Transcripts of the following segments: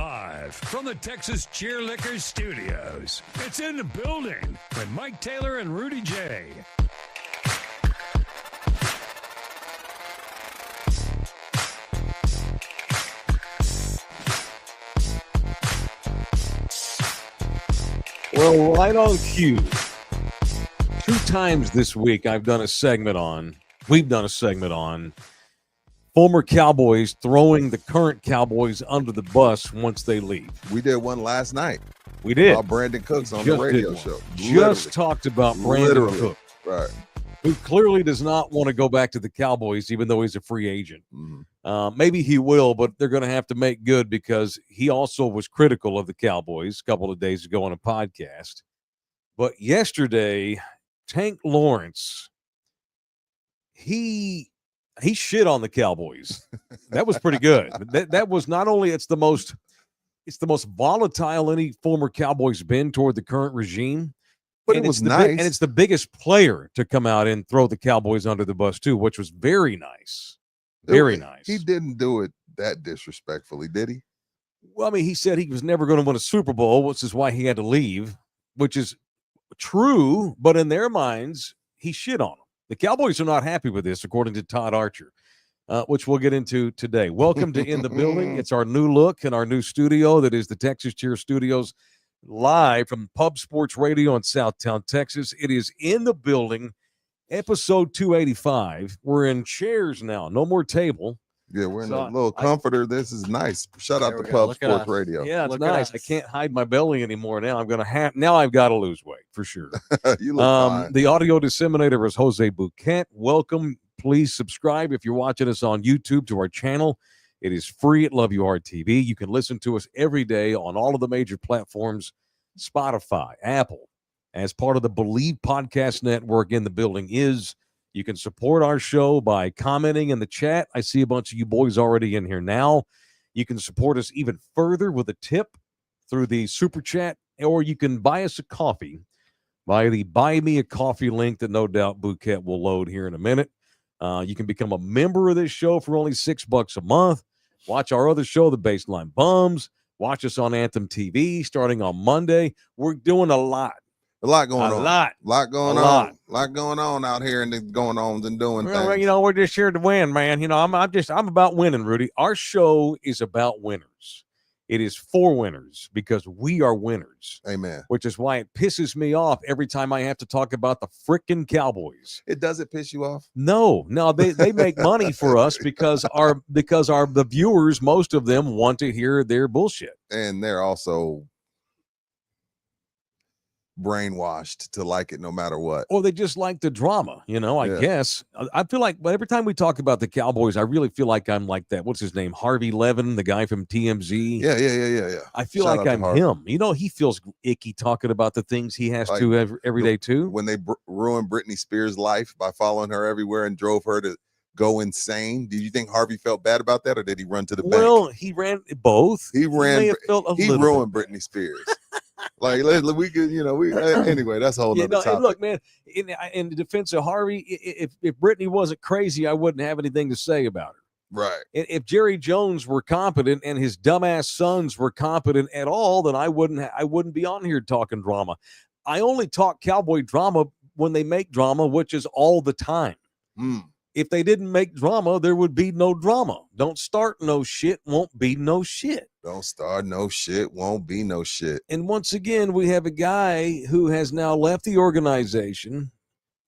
Live from the Texas Cheerlickers Studios. It's In the Building with Mike Taylor and Rudy J. Well, right on cue. 2 times this week we've done a segment on former Cowboys throwing the current Cowboys under the bus once they leave. We did one last night. We did. About Brandon Cooks on the radio show. Just talked about Brandon Cooks. Right. Who clearly does not want to go back to the Cowboys, even though he's a free agent. Mm-hmm. Maybe he will, but they're going to have to make good because he also was critical of the Cowboys a couple of days ago on a podcast. But yesterday, Tank Lawrence, he shit on the Cowboys. That was pretty good. That was not only it's the most volatile any former Cowboys been toward the current regime. But it was nice. And it's the biggest player to come out and throw the Cowboys under the bus, too, which was very nice. Very nice. He didn't do it that disrespectfully, did he? Well, I mean, he said he was never going to win a Super Bowl, which is why he had to leave, which is true. But in their minds, he shit on them. The Cowboys are not happy with this, according to Todd Archer, which we'll get into today. Welcome to In the Building. It's our new look and our new studio that is the Texas Cheer Studios, live from Pub Sports Radio in Southtown, Texas. It is In the Building, episode 285. We're in chairs now, no more table. Yeah, we're in a little comforter. This is nice. Shout out to Pub Sports Radio. Yeah, it's nice. I can't hide my belly anymore now. I've got to lose weight for sure. You look fine. The audio disseminator is Jose Bouquet. Welcome. Please subscribe if you're watching us on YouTube to our channel. It is free at Love You Hard TV. You can listen to us every day on all of the major platforms, Spotify, Apple. As part of the Believe Podcast Network, In the Building is. You can support our show by commenting in the chat. I see a bunch of you boys already in here now. You can support us even further with a tip through the Super Chat, or you can buy us a coffee via the Buy Me a Coffee link that no doubt Bouquet will load here in a minute. You can become a member of this show for only $6 a month. Watch our other show, The Baseline Bums. Watch us on Anthem TV starting on Monday. We're doing a lot. A lot going on. A lot going on out here and going on and doing things. You know, we're just here to win, man. You know, I'm about winning, Rudy. Our show is about winners. It is for winners because we are winners. Amen. Which is why it pisses me off every time I have to talk about the frickin' Cowboys. It doesn't piss you off? No, they make money for us because the viewers, most of them want to hear their bullshit. And they're also brainwashed to like it no matter what. Or they just like the drama, I guess. I feel like every time we talk about the Cowboys, I really feel like I'm like that. What's his name? Harvey Levin, the guy from TMZ. Yeah. I feel like I'm him. He feels icky talking about the things he has to every day too. When they ruined Britney Spears' life by following her everywhere and drove her to go insane. Do you think Harvey felt bad about that, or did he run to the bank? Well, he ran both. He ruined Britney Spears. Like we could, anyway, that's a whole other topic. Look, man, in the defense of Harvey, if Britney wasn't crazy, I wouldn't have anything to say about her. Right. If Jerry Jones were competent and his dumbass sons were competent at all, then I wouldn't be on here talking drama. I only talk Cowboy drama when they make drama, which is all the time. If they didn't make drama, there would be no drama. Don't start no shit, won't be no shit. Don't start no shit, won't be no shit. And once again, we have a guy who has now left the organization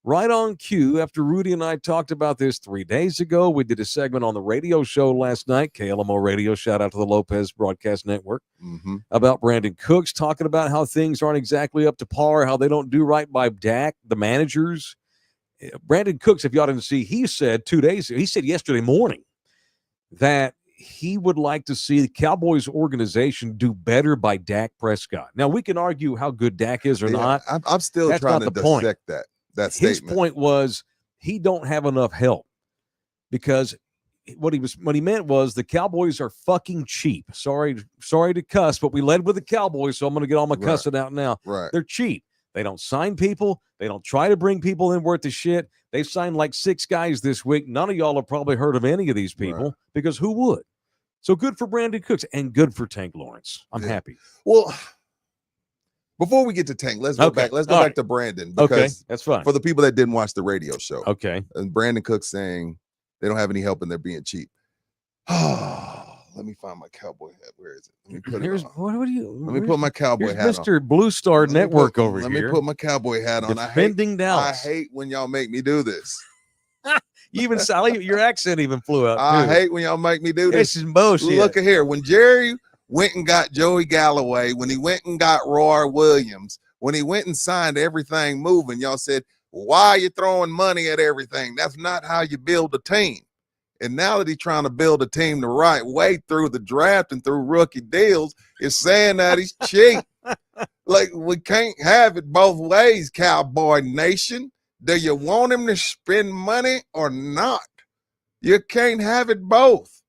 right on cue after Rudy and I talked about this 3 days ago. We did a segment on the radio show last night, KLMO Radio, shout out to the Lopez Broadcast Network, about Brandon Cooks, talking about how things aren't exactly up to par, how they don't do right by Dak, the managers. Brandon Cooks, if y'all didn't see, he said yesterday morning that he would like to see the Cowboys organization do better by Dak Prescott. Now, we can argue how good Dak is or not. I'm still trying to dissect that statement. His point was he don't have enough help because what he meant was the Cowboys are fucking cheap. Sorry to cuss, but we led with the Cowboys, so I'm going to get all my cussing out now. Right. They're cheap. They don't sign people. They don't try to bring people in worth of shit. They've signed like 6 guys this week. None of y'all have probably heard of any of these people because who would? So good for Brandon Cooks and good for Tank Lawrence. I'm happy. Well, before we get to Tank, let's go back. Let's go back to Brandon, because that's fine. For the people that didn't watch the radio show. Okay. And Brandon Cooks saying they don't have any help and they're being cheap. Let me find my cowboy hat. Where is it? Let me put it on. Let me put my cowboy hat Mr. on. Blue Star Network over here. Let me put my cowboy hat on. Defending Dallas. I hate when y'all make me do this. Even Sally, your accent even flew out. I hate when y'all make me do this. This is bullshit. Look at here. When Jerry went and got Joey Galloway, when he went and got Roy Williams, when he went and signed everything moving, y'all said, why are you throwing money at everything? That's not how you build a team. And now that he's trying to build a team the right way through the draft and through rookie deals, is saying that he's cheap. Like, we can't have it both ways, Cowboy Nation. Do you want him to spend money or not? You can't have it both.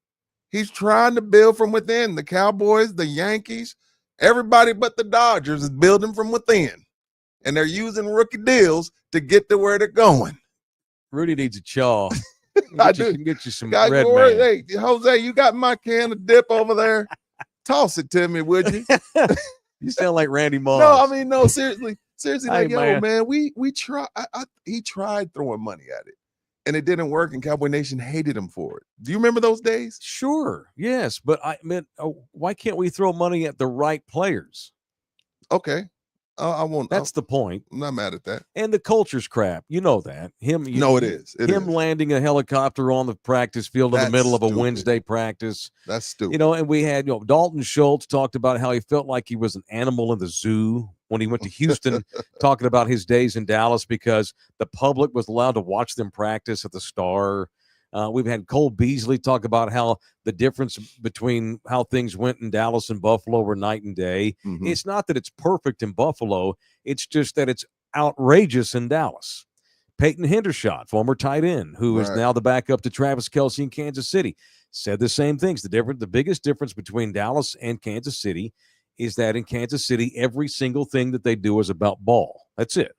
He's trying to build from within. The Cowboys, the Yankees, everybody but the Dodgers is building from within. And they're using rookie deals to get to where they're going. Rudy needs a chaw. I do. Get you some red man. Hey, Jose, you got my can of dip over there? Toss it to me, would you? You sound like Randy Moss. No, I mean, no, seriously, like, hey, man, we try. He tried throwing money at it, and it didn't work. And Cowboy Nation hated him for it. Do you remember those days? Sure, yes, but I meant, why can't we throw money at the right players? Okay. I won't. That's the point. I'm not mad at that. And the culture's crap. You know that. It is. Him landing a helicopter on the practice field in the middle of a Wednesday practice. That's stupid. You know, and we had, Dalton Schultz talked about how he felt like he was an animal in the zoo when he went to Houston, talking about his days in Dallas because the public was allowed to watch them practice at the Star. We've had Cole Beasley talk about how the difference between how things went in Dallas and Buffalo were night and day. Mm-hmm. It's not that it's perfect in Buffalo. It's just that it's outrageous in Dallas. Peyton Hendershot, former tight end, who is now the backup to Travis Kelce in Kansas City, said the same things. The biggest difference between Dallas and Kansas City is that in Kansas City, every single thing that they do is about ball. That's it.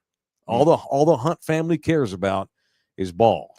All the Hunt family cares about is ball.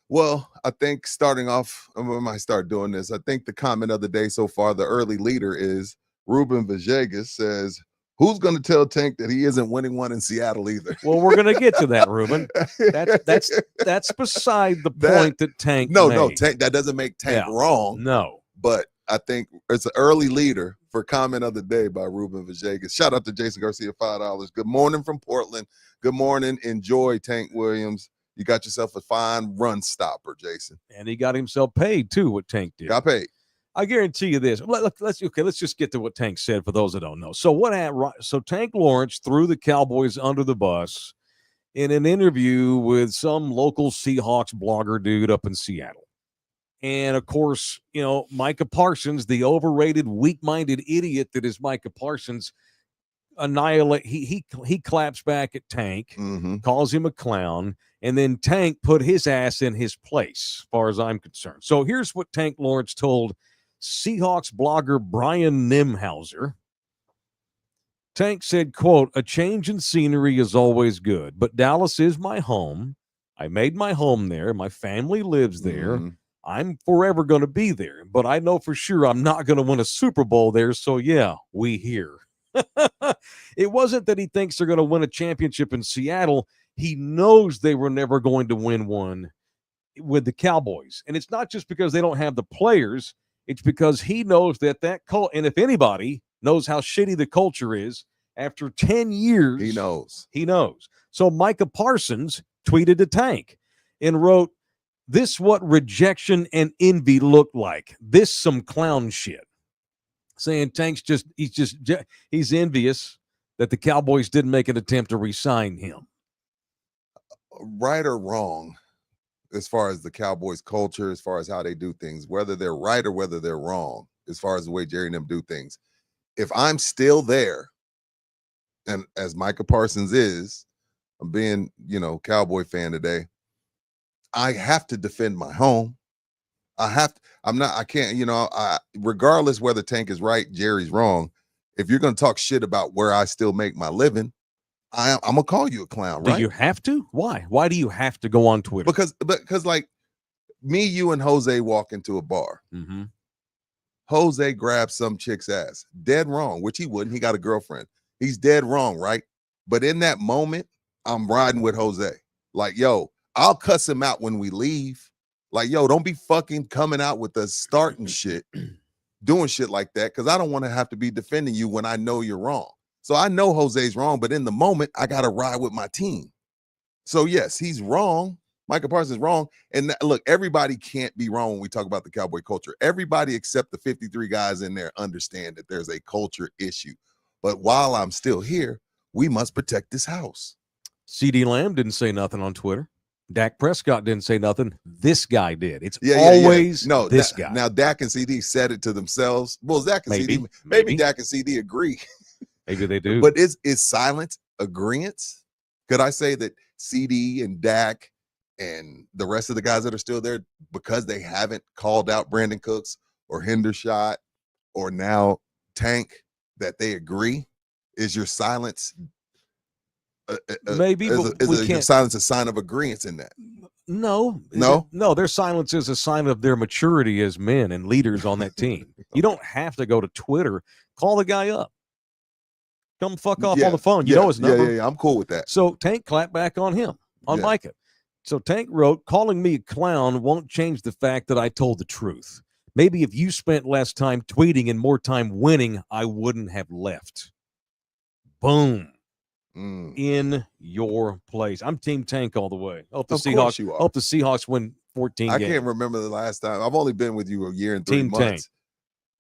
Well, I think starting off, I might start doing this. I think the comment of the day so far, the early leader is Ruben Villegas says, who's going to tell Tank that he isn't winning one in Seattle either? Well, we're going to get to that, Ruben. That's beside the point that Tank made. No, Tank, that doesn't make Tank wrong. No. But I think it's an early leader for comment of the day by Ruben Villegas. Shout out to Jason Garcia, $5. Good morning from Portland. Good morning. Enjoy Tank Williams. You got yourself a fine run stopper, Jason. And he got himself paid, too, what Tank did. Got paid. I guarantee you this. Let's just get to what Tank said for those that don't know. So what happened? So Tank Lawrence threw the Cowboys under the bus in an interview with some local Seahawks blogger dude up in Seattle. And, of course, Micah Parsons, the overrated, weak-minded idiot that is Micah Parsons, he claps back at Tank, calls him a clown, and then Tank put his ass in his place, as far as I'm concerned. So here's what Tank Lawrence told Seahawks blogger Brian Nimhauser. Tank said, quote, "A change in scenery is always good, but Dallas is my home. I made my home there. My family lives there. I'm forever going to be there, but I know for sure I'm not going to win a Super Bowl there, so yeah, we here." It wasn't that he thinks they're going to win a championship in Seattle. He knows they were never going to win one with the Cowboys. And it's not just because they don't have the players. It's because he knows that and if anybody knows how shitty the culture is, after 10 years, he knows. So Micah Parsons tweeted to Tank and wrote, "This what rejection and envy look like. This some clown shit." Saying Tank's he's envious that the Cowboys didn't make an attempt to re-sign him. Right or wrong, as far as the Cowboys culture, as far as how they do things, whether they're right or whether they're wrong, as far as the way Jerry and them do things. If I'm still there, and as Micah Parsons is, I'm being, Cowboy fan today, I have to defend my home. Regardless whether Tank is right, Jerry's wrong. If you're going to talk shit about where I still make my living, I'm going to call you a clown, right? Do you have to? Why? Why do you have to go on Twitter? Because like me, you, and Jose walk into a bar. Jose grabbed some chick's ass. Dead wrong, which he wouldn't. He got a girlfriend. He's dead wrong, right? But in that moment, I'm riding with Jose. Like, yo, I'll cuss him out when we leave. Like, yo, don't be fucking coming out with us starting shit, doing shit like that, because I don't want to have to be defending you when I know you're wrong. So I know Jose's wrong, but in the moment, I got to ride with my team. So, yes, he's wrong. Micah Parsons is wrong. And look, everybody can't be wrong when we talk about the Cowboy culture. Everybody except the 53 guys in there understand that there's a culture issue. But while I'm still here, we must protect this house. CD Lamb didn't say nothing on Twitter. Dak Prescott didn't say nothing. This guy did. It's always No, this guy. Now, Dak and CD said it to themselves. Well, Dak and Maybe, CD, maybe Dak and CD agree. Maybe they do. But is silence agreement? Could I say that CD and Dak and the rest of the guys that are still there, because they haven't called out Brandon Cooks or Hendershot or now Tank, that they agree? Is your silence maybe is your silence a sign of agreement in that? No. Their silence is a sign of their maturity as men and leaders on that team. You don't have to go to Twitter. Call the guy up. Come fuck off on the phone. You know his number. Yeah, I'm cool with that. So Tank clapped back on him, on Micah. So Tank wrote, calling me a clown won't change the fact that I told the truth. Maybe if you spent less time tweeting and more time winning, I wouldn't have left. Boom. In your place. I'm Team Tank all the way. Hope the Seahawks win 14 games. I can't remember the last time. I've only been with you a year and 3 months. Tank.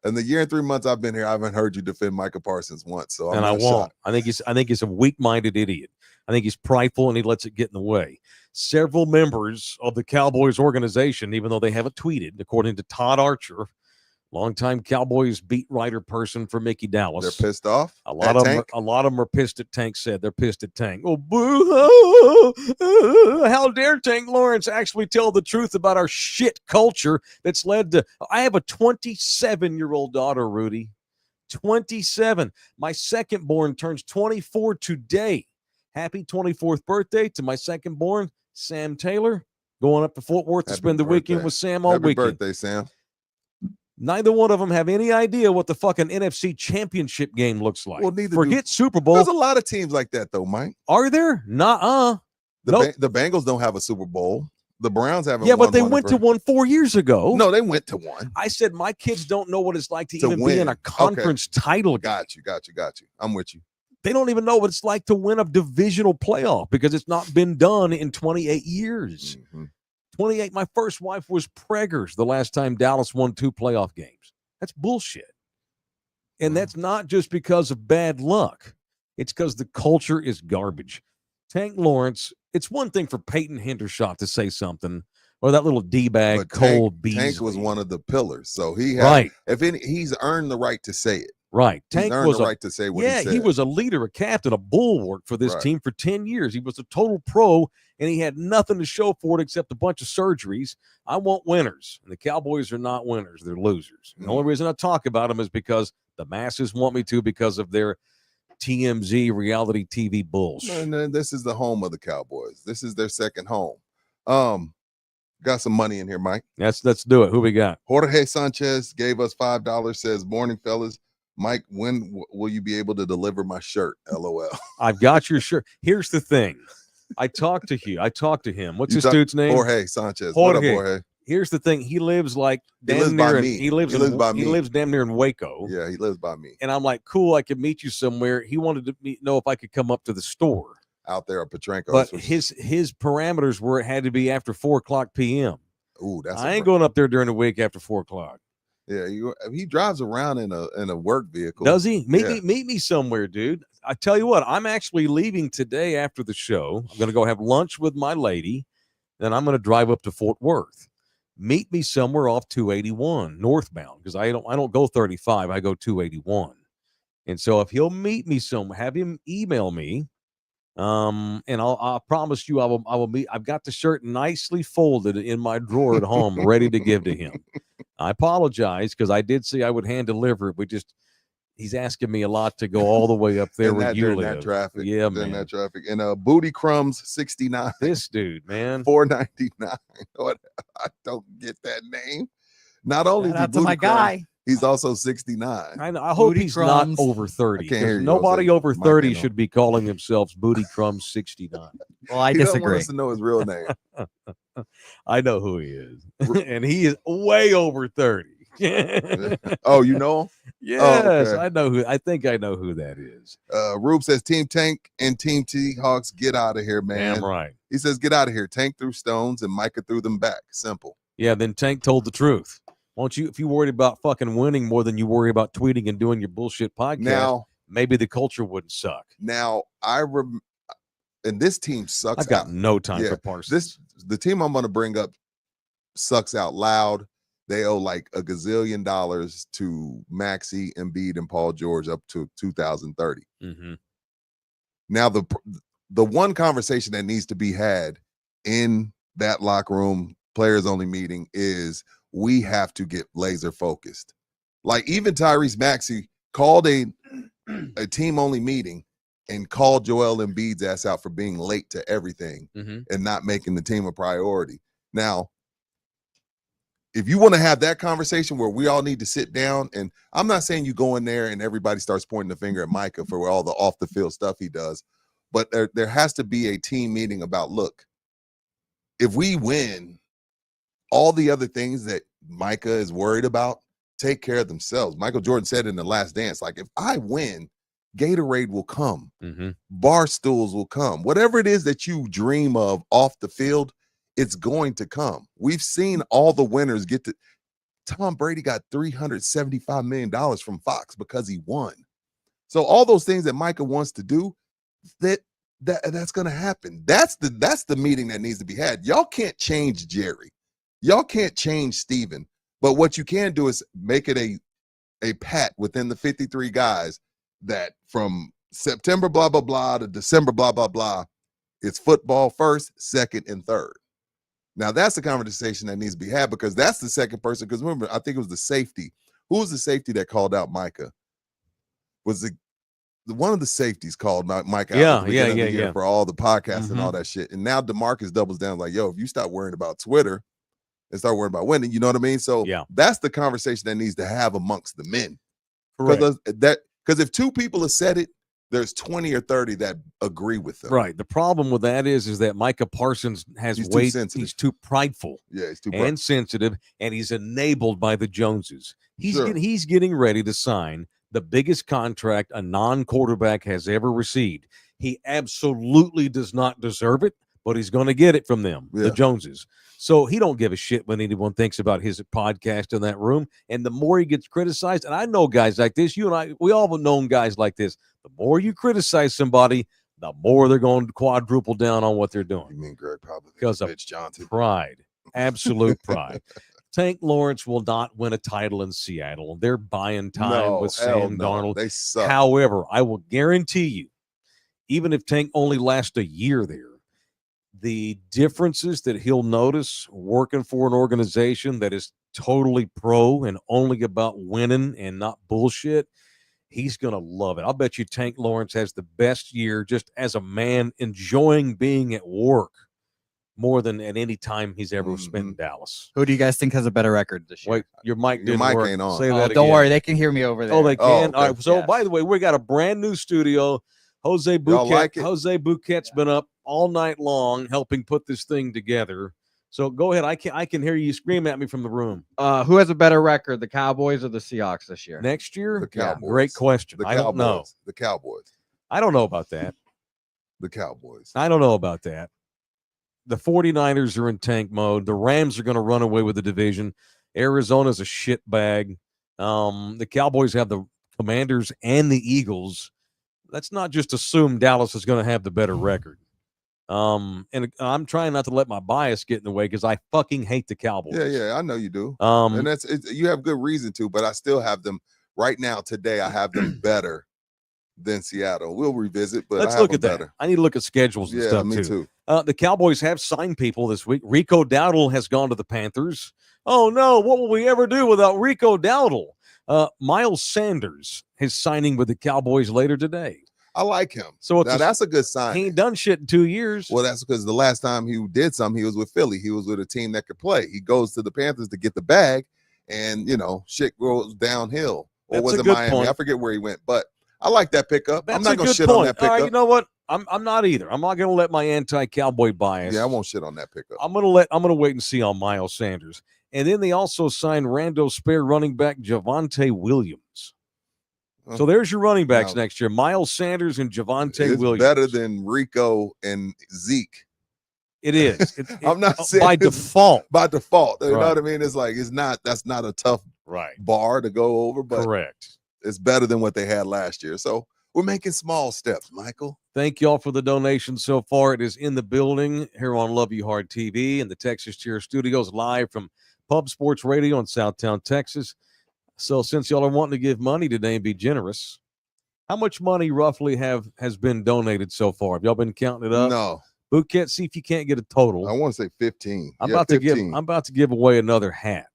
And the year and 3 months I've been here, I haven't heard you defend Micah Parsons once. So I won't. I think he's a weak-minded idiot. I think he's prideful and he lets it get in the way. Several members of the Cowboys organization, even though they haven't tweeted, according to Todd Archer, longtime Cowboys beat writer person for Mickey Dallas. They're pissed off. A lot of them are pissed at Tank. Said they're pissed at Tank. Oh, boo! How dare Tank Lawrence actually tell the truth about our shit culture that's led to? I have a 27-year-old daughter, Rudy. 27. My second born turns 24 today. Happy 24th birthday to my second born, Sam Taylor. Going up to Fort Worth to spend the weekend with Sam all weekend. Happy birthday, Sam. Neither one of them have any idea what the fucking NFC Championship game looks like. Well, neither Forget Super Bowl. There's a lot of teams like that, though, Mike. Are there? Nuh-uh. The Bengals don't have a Super Bowl. The Browns haven't. Yeah, but they went to one 4 years ago. No, they went to one. I said my kids don't know what it's like to even be in a conference title game. Got you. I'm with you. They don't even know what it's like to win a divisional playoff because it's not been done in 28 years. 28. My first wife was preggers the last time Dallas won 2 playoff games. That's bullshit. And that's not just because of bad luck. It's because the culture is garbage. Tank Lawrence, it's one thing for Peyton Hendershot to say something, or that little D-bag Cole Beasley. Tank was one of the pillars, so he had, he's earned the right to say it. Right. Tank was the right to say what he said. He was a leader, a captain, a bulwark for this team for 10 years. He was a total pro, and he had nothing to show for it except a bunch of surgeries. I want winners, and the Cowboys are not winners. They're losers. The only reason I talk about them is because the masses want me to because of their TMZ reality TV bullshit. And this is the home of the Cowboys. This is their second home. Got some money in here, Mike. Let's do it. Who we got? Jorge Sanchez gave us $5, says, morning, fellas. Mike, when will you be able to deliver my shirt? LOL. I've got your shirt. Here's the thing. I talked to him. What's his dude's name? Jorge Sanchez. What up, Jorge? Here's the thing. He lives like He lives damn near in Waco. Yeah, he lives by me. And I'm like, cool, I could meet you somewhere. He wanted to know if I could come up to the store. Out there at Petrenko. But his parameters were it had to be after 4:00 p.m. Ooh, I ain't going up there during the week after 4:00. Yeah, he drives around in a work vehicle. Does he? Meet me somewhere, dude. I tell you what, I'm actually leaving today after the show. I'm going to go have lunch with my lady. Then I'm going to drive up to Fort Worth. Meet me somewhere off 281 northbound because I don't go 35. I go 281. And so if he'll meet me somewhere, have him email me. And I'll promise you I will meet. I've got the shirt nicely folded in my drawer at home, ready to give to him. I apologize because I did say I would hand deliver it. He's asking me a lot to go all the way up there where you live. That traffic. Yeah, man. That traffic. And Booty Crumbs 69. This dude, man. $4.99. I don't get that name. Not only Shout out to my guy. He's also 69. I hope he's crumbs. not over 30. I can't hear you, Nobody Jose. over Mike 30 ain't on. should be calling themselves Booty Crumbs 69. Well, I He doesn't want disagree. us to know his real name. I know who he is. And he is way over 30. Oh, you know him? Yes, okay. I think I know who that is. Rube says Team Tank and Team T-Hawks, get out of here, man. Damn right. He says, get out of here. Tank threw stones and Micah threw them back. Simple. Yeah, then Tank told the truth. Won't you, if you worried about fucking winning more than you worry about tweeting and doing your bullshit podcast, Now, maybe the culture wouldn't suck. and this team sucks I've got out. no time for Parsons. The team I'm going to bring up sucks out loud. They owe like $1 gazillion to Maxey, Embiid, and Paul George up to 2030. Mm-hmm. Now, the one conversation that needs to be had in that locker room, players only meeting, is we have to get laser focused. Like even Tyrese Maxey called a team only meeting and called Joel Embiid's ass out for being late to everything and not making the team a priority. Now, if you want to have that conversation where we all need to sit down, and I'm not saying you go in there and everybody starts pointing the finger at Micah for all the off the field stuff he does, but there has to be a team meeting about, look, if we win, all the other things that Micah is worried about take care of themselves. Michael Jordan said in The Last Dance, like, if I win, Gatorade will come, bar stools will come, whatever it is that you dream of off the field, it's going to come. We've seen all the winners get to. Tom Brady got $375 million from Fox because he won. So all those things that Micah wants to do, that's going to happen. That's the meeting that needs to be had. Y'all can't change Jerry. Y'all can't change Steven. But what you can do is make it a pat within the 53 guys that from September blah blah blah to December blah blah blah, it's football first, second, and third. Now, that's the conversation that needs to be had because that's the second person. Because remember, I think it was the safety. Who was the safety that called out Micah? Was the one of the safeties called Micah out at the beginning of the year for all the podcasts and all that shit. And now DeMarcus doubles down like, yo, if you stop worrying about Twitter and start worrying about winning, you know what I mean? So that's the conversation that needs to have amongst the men. Because if two people have said it, there's 20 or 30 that agree with them. Right. The problem with that is that Micah Parsons has weight. He's too prideful. Yeah, he's too and sensitive, and he's enabled by the Joneses. He's getting ready to sign the biggest contract a non-quarterback has ever received. He absolutely does not deserve it, but he's going to get it from them, the Joneses. So he don't give a shit when anyone thinks about his podcast in that room. And the more he gets criticized, and I know guys like this, you and I, we all have known guys like this. The more you criticize somebody, the more they're going to quadruple down on what they're doing. You mean Greg Popovich? Because of Johnson. Pride, absolute pride. Tank Lawrence will not win a title in Seattle. They're buying time with Sam Darnold. They suck. However, I will guarantee you, even if Tank only lasts a year there, the differences that he'll notice working for an organization that is totally pro and only about winning and not bullshit, he's going to love it. I'll bet you Tank Lawrence has the best year just as a man enjoying being at work more than at any time he's ever spent in Dallas. Who do you guys think has a better record this year? Wait, your mic didn't work. Ain't on. Say that again. Don't worry, they can hear me over there. Oh, they can? okay. All right. So, by the way, we got a brand new studio. Jose Bouquet. Like Jose Bouquet's been up all night long helping put this thing together. So go ahead. I can hear you scream at me from the room. Who has a better record, the Cowboys or the Seahawks this year? Next year? The Cowboys. Great question. The I don't know. The Cowboys. I don't know about that. The Cowboys. I don't know about that. The 49ers are in tank mode. The Rams are going to run away with the division. Arizona's a shit bag. The Cowboys have the Commanders and the Eagles. Let's not just assume Dallas is going to have the better record. And I'm trying not to let my bias get in the way because I fucking hate the Cowboys. Yeah, I know you do. And you have good reason to, but I still have them right now. Today, I have them better than Seattle. We'll revisit, but let's look at that. I need to look at schedules and stuff me too. The Cowboys have signed people this week. Rico Dowdle has gone to the Panthers. Oh no, what will we ever do without Rico Dowdle? Miles Sanders is signing with the Cowboys later today. I like him. So that's a good sign. He ain't done shit in 2 years. Well, that's because the last time he did something, he was with Philly. He was with a team that could play. He goes to the Panthers to get the bag, and shit goes downhill. Or That's was a it good Miami? point. I forget where he went, but I like that pickup. I'm That's not a gonna good shit point. on that All pickup. right, you know what? I'm not either. I'm not gonna let my anti-Cowboy bias. Yeah, I won't shit on that pickup. I'm gonna wait and see on Miles Sanders. And then they also signed rando spare running back Javonte Williams. So there's your running backs next year: Miles Sanders and Javonte Williams. Better than Rico and Zeke. It is. I'm not saying by default. By default, you know Right. what I mean? It's like that's not a tough Right. bar to go over, but Correct. it's better than what they had last year. So we're making small steps, Michael. Thank y'all for the donations so far. It is in the building here on Love You Hard TV and the Texas Cheer Studios, live from Pub Sports Radio in Southtown, Texas. So since y'all are wanting to give money today and be generous, how much money roughly has been donated so far? Have y'all been counting it up? No. Bouquet, see if you can't get a total. I want to say 15. I'm about to give away another hat.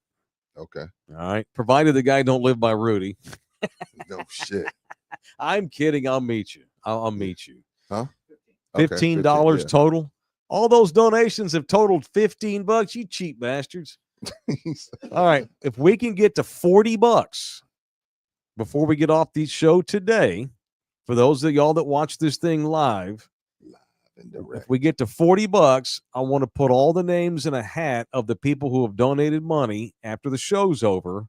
Okay. All right. Provided the guy don't live by Rudy. No shit. I'm kidding. I'll meet you. I'll meet you. Huh? $15 okay, total. All those donations have totaled $15. You cheap bastards. All right. If we can get to $40 before we get off the show today, for those of y'all that watch this thing live, if we get to $40, I want to put all the names in a hat of the people who have donated money after the show's over.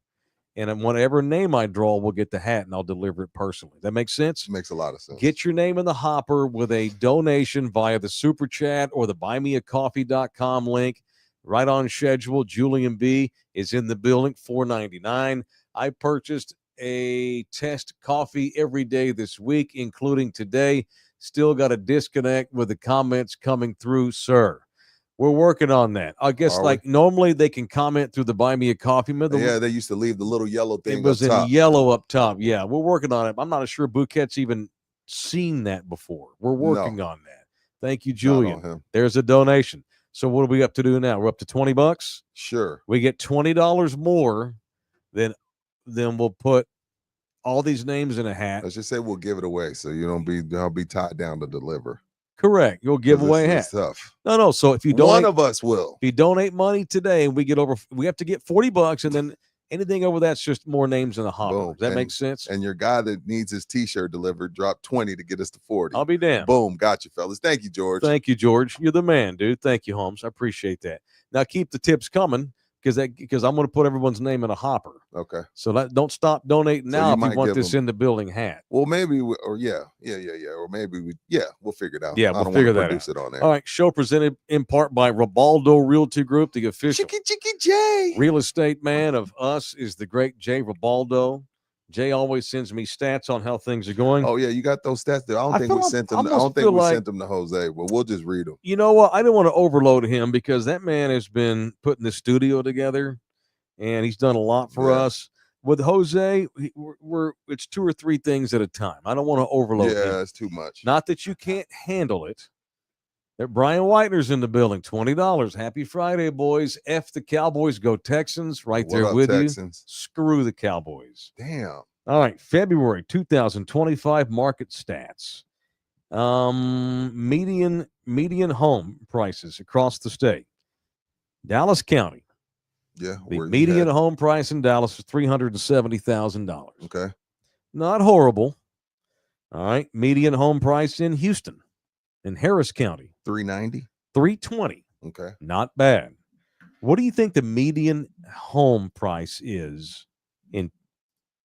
And whatever name I draw will get the hat, and I'll deliver it personally. That makes sense? Makes a lot of sense. Get your name in the hopper with a donation via the Super Chat or the buymeacoffee.com link. Right on schedule. Julian B. is in the building, $4.99. I purchased a test coffee every day this week, including today. Still got a disconnect with the comments coming through, sir. We're working on that. I guess normally they can comment through the Buy Me a Coffee. Yeah, they used to leave the little yellow thing. It was in yellow up top. Yeah, we're working on it. I'm not sure Bouquet's even seen that before. We're working on that. Thank you, Julian. There's a donation. So what are we up to do now? We're up to $20. Sure. We get $20 more, then we'll put all these names in a hat. Let's just say we'll give it away, so you don't be tied down to deliver. Correct. You'll give away a hat. Tough. No. So if you donate, one of us will. If you donate money today, and we have to get $40, and then anything over that's just more names in the hopper. Boom. Does that make sense? And your guy that needs his T-shirt delivered dropped 20 to get us to 40. I'll be damned. Boom. Got you, fellas. Thank you, George. Thank you, George. You're the man, dude. Thank you, Holmes. I appreciate that. Now keep the tips coming because I'm going to put everyone's name in a hopper. Okay. So don't stop donating now if you want this in the building hat. Well, maybe or maybe we'll figure it out. Yeah, we'll figure that out. It on there. All right. Show presented in part by Ribaldo Realty Group, the official Chicky J. real estate man of us is the great Jay Ribaldo. Jay always sends me stats on how things are going. Oh yeah, you got those stats there. I don't think we sent them to Jose, but we'll just read them. You know what? I didn't want to overload him because that man has been putting the studio together, and he's done a lot for us. With Jose, it's 2 or 3 things at a time. I don't want to overload him. Yeah, it's too much. Not that you can't handle it. Brian Whitener's in the building, $20. Happy Friday, boys. F the Cowboys, go Texans. Right there with Texans? You. Screw the Cowboys. Damn. All right, February 2025 market stats. Median home prices across the state. Dallas County. Yeah. The median home price in Dallas is $370,000. Okay. Not horrible. All right. Median home price in Houston, in Harris County. $390. $320. Okay. Not bad. What do you think the median home price is in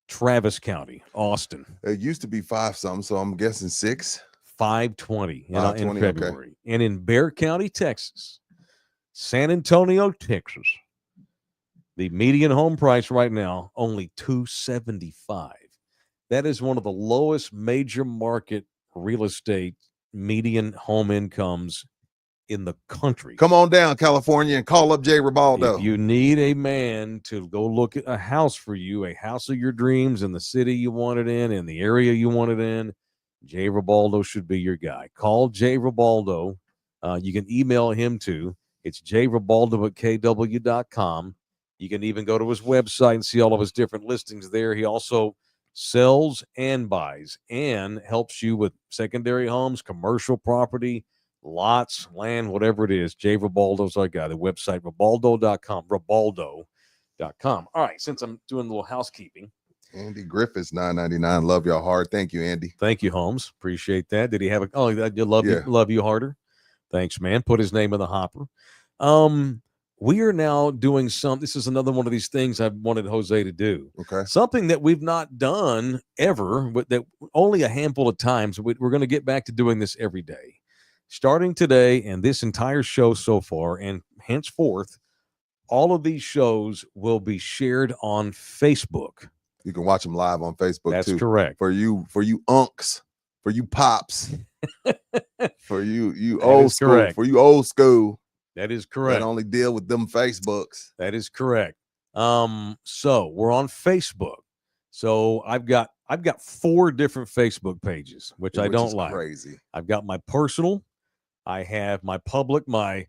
Travis County, Austin? It used to be 5 something, so I'm guessing 6. 520 in February. Okay. And in Bexar County, Texas, San Antonio, Texas, the median home price right now only $275. That is one of the lowest major market real estate median home incomes in the country. Come on down, California, and call up Jay Ribaldo. If you need a man to go look at a house for you, a house of your dreams in the city you want it in the area you want it in, Jay Ribaldo should be your guy. Call Jay Ribaldo. You can email him too. It's jribaldo@kw.com. You can even go to his website and see all of his different listings there. He also sells and buys and helps you with secondary homes, commercial property, lots, land, whatever it is. Jay Ribaldo's our guy. The website, ribaldo.com. Ribaldo, All right, since I'm doing a little housekeeping. Andy Griffiths, $9.99. Love y'all hard. Thank you, Andy. Thank you, Holmes. Appreciate that. Did he have a? Oh, you love you harder. Thanks, man. Put his name in the hopper. We are now doing some. This is another one of these things I've wanted Jose to do. Okay. Something that we've not done ever, but that only a handful of times. We're going to get back to doing this every day, starting today and this entire show so far, and henceforth, all of these shows will be shared on Facebook. You can watch them live on Facebook. That's too. correct. For you unks, for you pops, for you old school, correct. for you old school. That is correct. That only deal with them Facebooks. That is correct. So we're on Facebook. So I've got 4 different Facebook pages, which I don't like. Crazy. I've got my personal, I have my public, my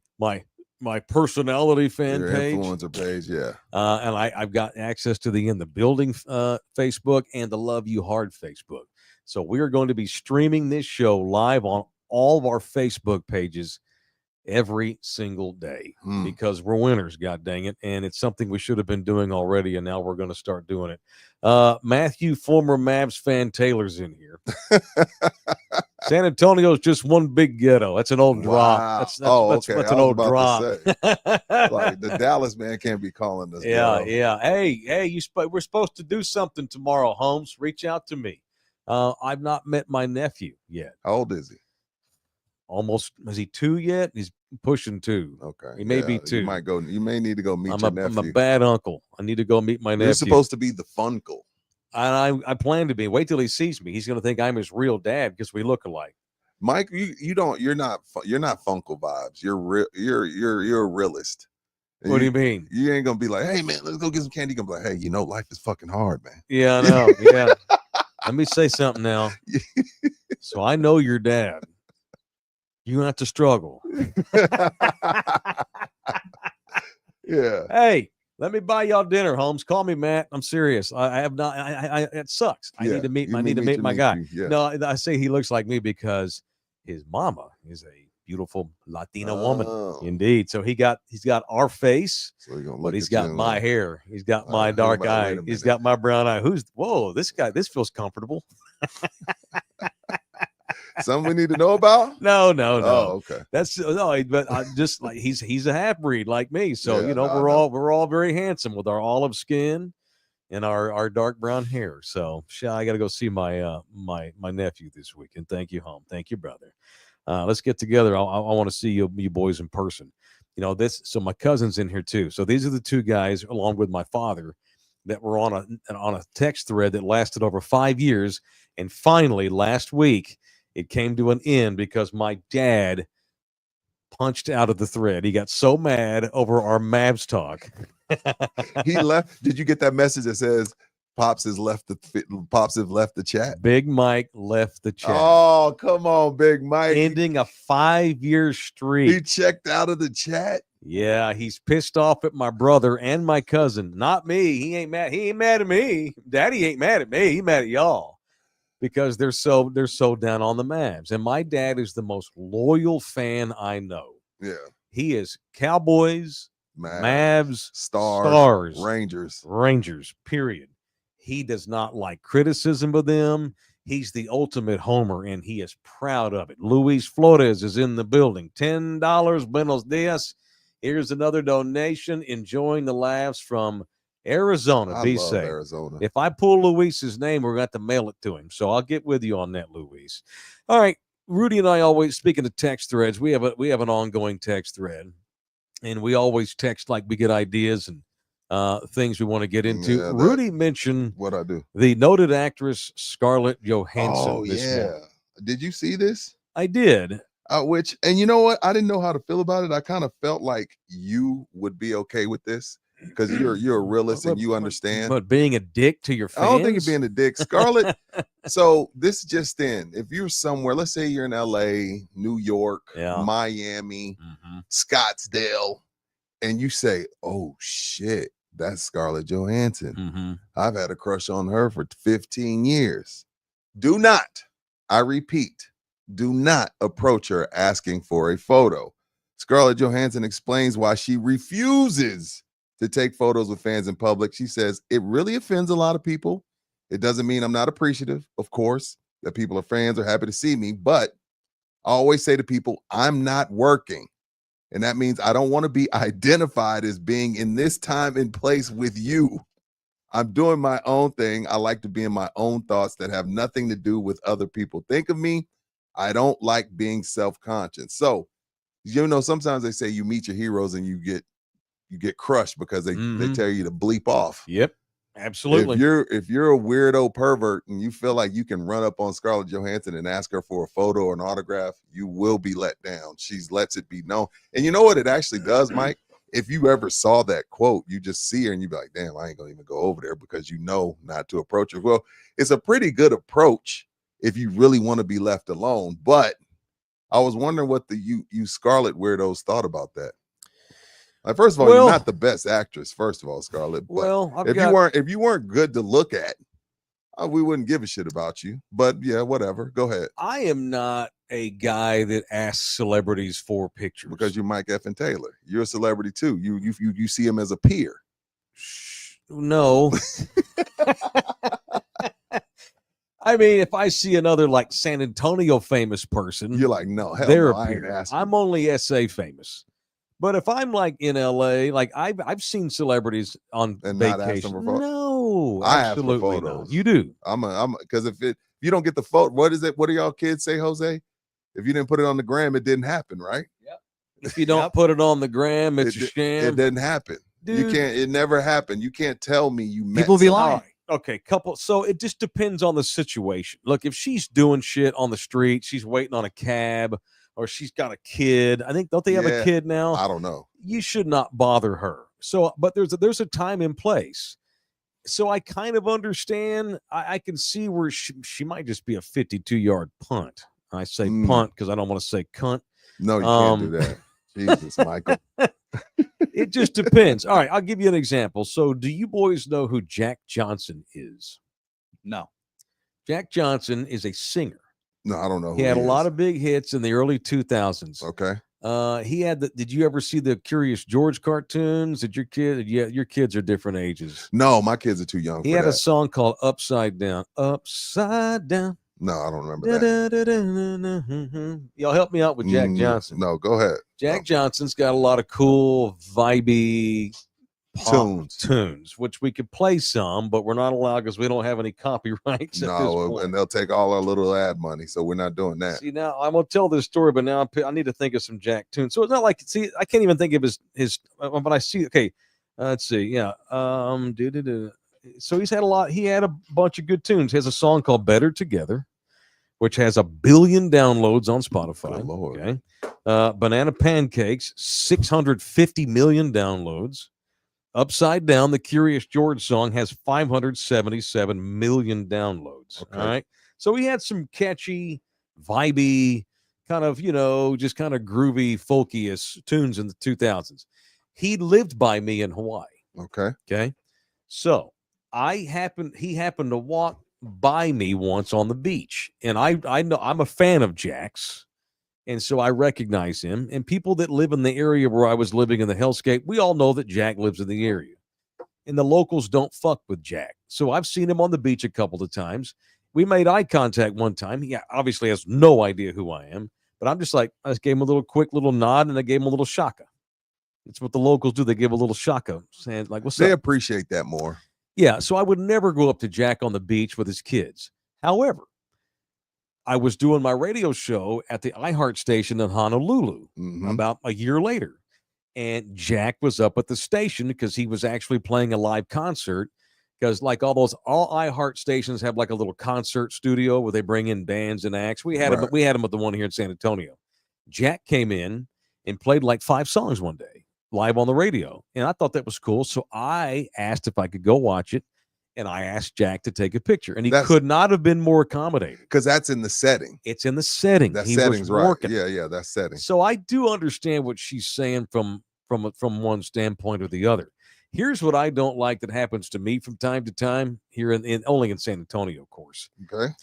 personality fan Your page, influencer page, yeah. and I've got access to the In the Building Facebook and the Love You Hard Facebook. So we are going to be streaming this show live on all of our Facebook pages every single day because we're winners, god dang it, and it's something we should have been doing already, and now we're going to start doing it. Matthew, former Mavs fan Taylor's in here. San Antonio's just one big ghetto. That's an old drop. That's an old drop. Like the Dallas man can't be calling us. Yeah. ghetto. Hey, we're supposed to do something tomorrow, Holmes. Reach out to me. I've not met my nephew yet. How old is he? Almost. Is he 2 yet? He's pushing 2. Okay. He may be 2. You may need to go meet your nephew. I'm a bad uncle. I need to go meet my nephew. You're supposed to be the funkle. And I plan to be. Wait till he sees me. He's going to think I'm his real dad because we look alike. Mike, you're not funkle vibes. You're a realist. What do you mean? You ain't gonna be like, hey man, let's go get some candy. You're gonna be like, hey, life is fucking hard, man. Yeah, I know. Yeah. Let me say something now. So I know your dad. You don't have to struggle. Yeah. Hey, let me buy y'all dinner, Holmes. Call me, Matt. I'm serious. I have not. It sucks. I need to meet my guy. Yeah. No, I say he looks like me because his mama is a beautiful Latina woman. Indeed. So he's got our face, but he's got my hair. He's got my dark eye. He's got my brown eye. Whoa, this guy, this feels comfortable. Something we need to know about? No. Oh, okay. That's but I just like he's a half breed like me. So we're all very handsome with our olive skin and our dark brown hair. So I got to go see my my nephew this weekend. Thank you, home. Thank you, brother. Let's get together. I want to see you boys in person. So my cousin's in here too. So these are the 2 guys along with my father that were on a text thread that lasted over 5 years, and finally last week it came to an end because my dad punched out of the thread. He got so mad over our Mavs talk. He left. Did you get that message that says Pops have left the chat? Big Mike left the chat. Oh, come on, Big Mike. Ending a 5-year streak. He checked out of the chat. Yeah, he's pissed off at my brother and my cousin. Not me. He ain't mad. He ain't mad at me. Daddy ain't mad at me. He mad at y'all. Because they're so down on the Mavs. And my dad is the most loyal fan I know. Yeah. He is Cowboys, Mavs, Stars, Rangers, period. He does not like criticism of them. He's the ultimate homer, and he is proud of it. Luis Flores is in the building. $10, buenos dias. Here's another donation. Enjoying the laughs from Arizona. Be safe. Arizona. If I pull Luis's name, we're going to have to mail it to him. So I'll get with you on that, Luis. All right. Rudy and I always, speaking of text threads, we have an ongoing text thread, and we always text like we get ideas and things we want to get into. Yeah, Rudy mentioned what I do. The noted actress Scarlett Johansson. Oh, yeah. Did you see this? I did. And you know what? I didn't know how to feel about it. I kind of felt like you would be okay with this because you're a realist and you understand. But being a dick to your fans? I don't think you're being a dick. Scarlett, so this just in. If you're somewhere, let's say you're in LA, New York, Miami, Scottsdale, and you say, oh, shit, that's Scarlett Johansson. I've had a crush on her for 15 years. Do not, I repeat, do not approach her asking for a photo. Scarlett Johansson explains why she refuses to take photos with fans in public. She says, it really offends a lot of people. It doesn't mean I'm not appreciative, of course, that people are fans are happy to see me, but I always say to people, I'm not working. And that means I don't want to be identified as being in this time and place with you. I'm doing my own thing. I like to be in my own thoughts that have nothing to do with other people think of me. I don't like being self-conscious. So, sometimes they say you meet your heroes and you get crushed because they tell you to bleep off. Yep. Absolutely. If you're a weirdo pervert and you feel like you can run up on Scarlett Johansson and ask her for a photo or an autograph, you will be let down. She lets it be known. And you know what it actually does, Mike? If you ever saw that quote, you just see her and you be like, damn, I ain't gonna even go over there because you know not to approach her. Well, it's a pretty good approach if you really want to be left alone. But I was wondering what the you Scarlett weirdos thought about that. Like, first of all, you're not the best actress, first of all, Scarlett. But if you weren't good to look at, we wouldn't give a shit about you. But yeah, whatever. Go ahead. I am not a guy that asks celebrities for pictures because you're Mike F. and Taylor. You're a celebrity too. You see him as a peer. No. I mean, if I see another like San Antonio famous person, you're like, no, hell they're no, a peer. I'm only SA famous. But if I'm like in LA, like I've seen celebrities on and vacation. No, I absolutely ask for photos. Not. You do. I'm because if you don't get the photo, what is it? What do y'all kids say, Jose? If you didn't put it on the gram, it didn't happen, right? Yep. If you don't put it on the gram, it's a sham. It didn't happen. Dude. You can't. It never happened. You can't tell me you met. People be lying. Okay, so it just depends on the situation. Look, if she's doing shit on the street, she's waiting on a cab, or she's got a kid. I think, don't they have a kid now? I don't know. You should not bother her. So, but there's a time and place. So I kind of understand. I can see where she might just be a 52-yard punt. I say punt because I don't want to say cunt. No, you can't do that. Jesus, Michael. It just depends. All right, I'll give you an example. So do you boys know who Jack Johnson is? No. Jack Johnson is a singer. No, I don't know. He had a lot of big hits in the early 2000s. Okay. He had did you ever see the Curious George cartoons? Did your kid? Yeah, your kids are different ages. No, my kids are too young. He had a song called Upside Down. Upside Down. No, I don't remember that. Y'all help me out with Jack Johnson. No, go ahead. Jack Johnson's got a lot of cool, vibey tunes, which we could play some, but we're not allowed because we don't have any copyrights. No, and they'll take all our little ad money, so we're not doing that. See, now I'm gonna tell this story, but now I need to think of some Jack tunes. So it's not like, see, I can't even think of his. But I see. Okay, let's see. Yeah. So he had a bunch of good tunes. He has a song called Better Together, which has 1 billion downloads on Spotify. Good Lord. Okay. Banana Pancakes, 650 million downloads. Upside Down, the Curious George song, has 577 million downloads. Okay. All right. So he had some catchy, vibey, kind of, just kind of groovy, folky-ish tunes in the 2000s. He lived by me in Hawaii. Okay. So he happened to walk by me once on the beach, and I know I'm a fan of Jack's, and so I recognize him. And people that live in the area where I was living in the hellscape, we all know that Jack lives in the area, and the locals don't fuck with Jack. So I've seen him on the beach a couple of times. We made eye contact one time. He obviously has no idea who I am, but I'm just like, I just gave him a little quick little nod, and I gave him a little shaka. It's what the locals do. They give a little shaka, saying like, "What's up?" They appreciate that more. Yeah, so I would never go up to Jack on the beach with his kids. However, I was doing my radio show at the iHeart station in Honolulu about a year later, and Jack was up at the station because he was actually playing a live concert. Because like all iHeart stations have like a little concert studio where they bring in bands and acts. We had him at the one here in San Antonio. Jack came in and played like 5 songs one day live on the radio, and I thought that was cool. So I asked if I could go watch it, and I asked Jack to take a picture, and he could not have been more accommodating because that's in the setting. It's in the setting. That setting's right. Yeah, that's setting. So I do understand what she's saying from one standpoint or the other. Here's what I don't like that happens to me from time to time here only in San Antonio, of course. Okay.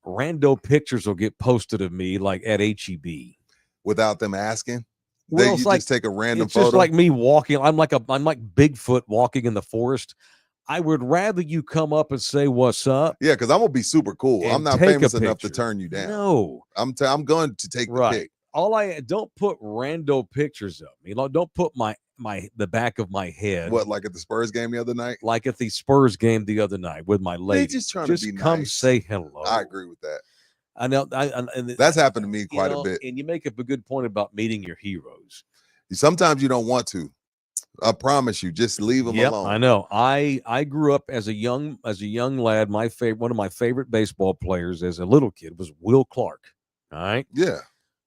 Rando pictures will get posted of me like at HEB without them asking. Well, you it's like just take a random it's photo. just like me walking. I'm like Bigfoot walking in the forest. I would rather you come up and say what's up. Yeah, because I'm gonna be super cool. I'm and not take a famous enough to picture. turn you down. No, I'm going to take the right. pic. Don't put rando pictures of me. Don't put the back of my head. What, like at the Spurs game the other night? Like at the Spurs game the other night with my lady. They're just trying to be come nice. say hello. I agree with that. I know. That's happened to me quite a bit. And you make up a good point about meeting your heroes. Sometimes you don't want to. I promise you, just leave them alone. I know. I grew up as a young lad. One of my favorite baseball players as a little kid was Will Clark. All right. Yeah.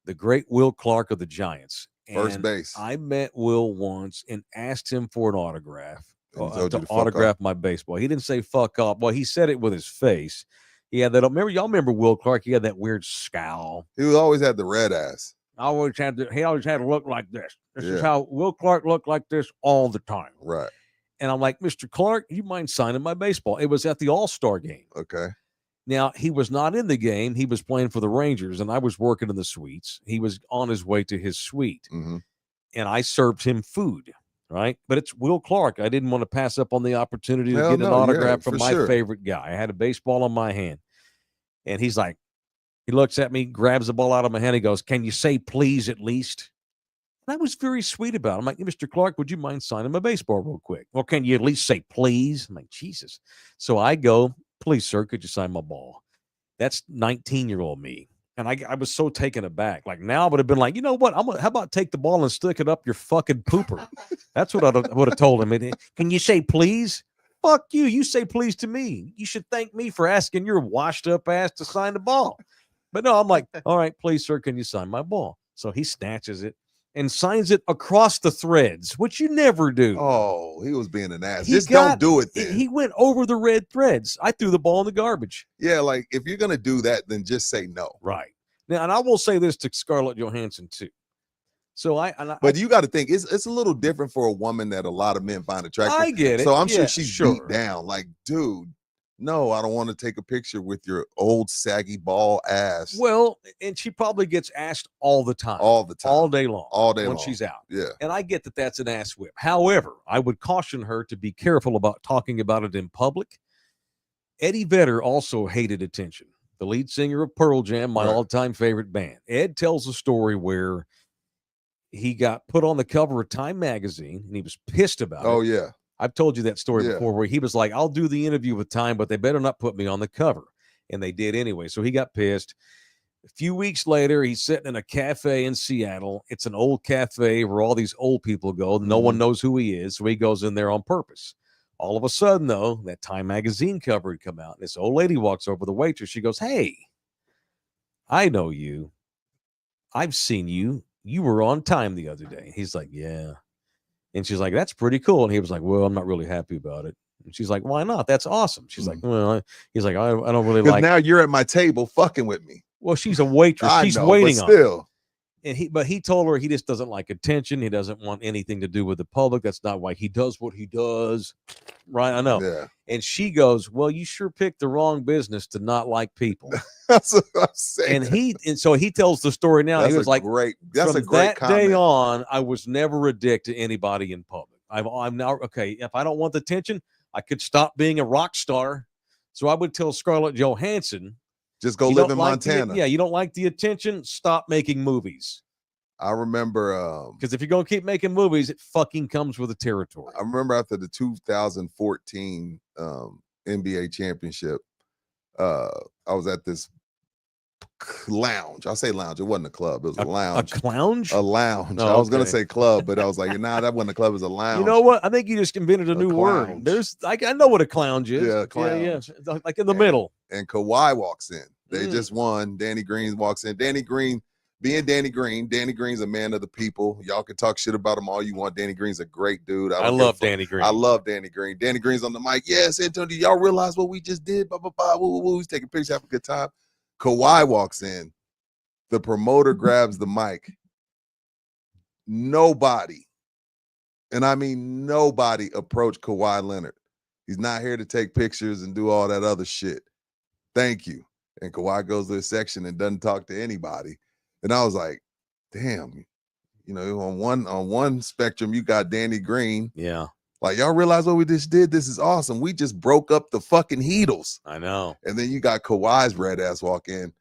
The great Will Clark of the Giants. First base. I met Will once and asked him for an autograph. To autograph my baseball. He didn't say fuck off. Well, he said it with his face. He had that. Remember Will Clark? He had that weird scowl. He always had the red ass. He always had to look like this. This is how Will Clark looked like this all the time. Right. And I'm like, Mr. Clark, you mind signing my baseball? It was at the All-Star game. Okay. Now, he was not in the game. He was playing for the Rangers, and I was working in the suites. He was on his way to his suite, and I served him food, right? But it's Will Clark. I didn't want to pass up on the opportunity to get an autograph from my favorite guy. I had a baseball in my hand, and he's like, he looks at me, grabs the ball out of my hand. He goes, "Can you say please at least?" And I was very sweet about it. I'm like, Mr. Clark, would you mind signing my baseball real quick? Well, can you at least say please? I'm like, Jesus. So I go, "Please, sir, could you sign my ball?" That's 19-year-old me. And I was so taken aback. Like now I would have been like, you know what? How about take the ball and stick it up your fucking pooper? That's what I would have told him. Can you say please? Fuck you. You say please to me. You should thank me for asking your washed up ass to sign the ball. But no, I'm like, all right, please, sir, can you sign my ball? So he snatches it and signs it across the threads, which you never do. Oh, he was being an ass. Don't do it then. He went over the red threads. I threw the ball in the garbage. Yeah, like if you're going to do that, then just say no. Right. Now, and I will say this to Scarlett Johansson too. So but you got to think it's a little different for a woman that a lot of men find attractive. I get it. So I'm sure she's beat down. Like, dude, no, I don't want to take a picture with your old saggy ball ass. Well, and she probably gets asked all the time. All the time. All day long. All day when long. she's out. Yeah. And I get that that's an ass whip. However, I would caution her to be careful about talking about it in public. Eddie Vedder also hated attention. The lead singer of Pearl Jam, my all-time favorite band. Ed tells a story where he got put on the cover of Time magazine and he was pissed about it. Oh, yeah. I've told you that story before where he was like, I'll do the interview with Time, but they better not put me on the cover. And they did anyway. So he got pissed. A few weeks later, he's sitting in a cafe in Seattle. It's an old cafe where all these old people go. No one knows who he is. So he goes in there on purpose. All of a sudden, though, that Time magazine cover had come out. This old lady walks over, the waitress. She goes, "Hey, I know you. I've seen you. You were on Time the other day." He's like, "Yeah." And she's like, "That's pretty cool." And he was like, "Well, I'm not really happy about it." And she's like, "Why not? That's awesome." She's like, "Well," he's like, I don't really like." Now you're at my table fucking with me. Well, she's a waitress. She's waiting on him. And he told her he just doesn't like attention. He doesn't want anything to do with the public. That's not why he does what he does. Right? I know. Yeah. And she goes, "Well, you sure picked the wrong business to not like people." That's what I'm saying. And so he tells the story now. That's he was like, that's a great comment. Day on, I was never a dick to anybody in public. I'm now okay. If I don't want the attention, I could stop being a rock star. So I would tell Scarlett Johansson, just go live in Montana. You don't like the attention, stop making movies. I remember because if you're gonna keep making movies, it fucking comes with the territory. I remember after the 2014 NBA championship, I was at this lounge. I say lounge. It wasn't a club. It was a lounge. A lounge? A lounge. Oh, I was gonna say club, but I was like, nah, that wasn't a club. It was a lounge. You know what? I think you just invented a new word. There's I know what a clounge is. Yeah, clounge. Yeah. Like in the middle. And Kawhi walks in. They just won. Danny Green walks in. Danny Green, being Danny Green's a man of the people. Y'all can talk shit about him all you want. Danny Green's a great dude. I love Danny Green. I love Danny Green. Danny Green's on the mic. Yes, Antonio, y'all realize what we just did? Blah, blah, blah. Woo, woo, woo. He's taking pictures, having a good time. Kawhi walks in. The promoter grabs the mic. Nobody, and I mean nobody, approached Kawhi Leonard. He's not here to take pictures and do all that other shit. Thank you. And Kawhi goes to his section and doesn't talk to anybody. And I was like, damn, You know, on one spectrum, you got Danny Green. Yeah. Like, y'all realize what we just did? This is awesome. We just broke up the fucking Heatles. I know. And then you got Kawhi's red ass walk in.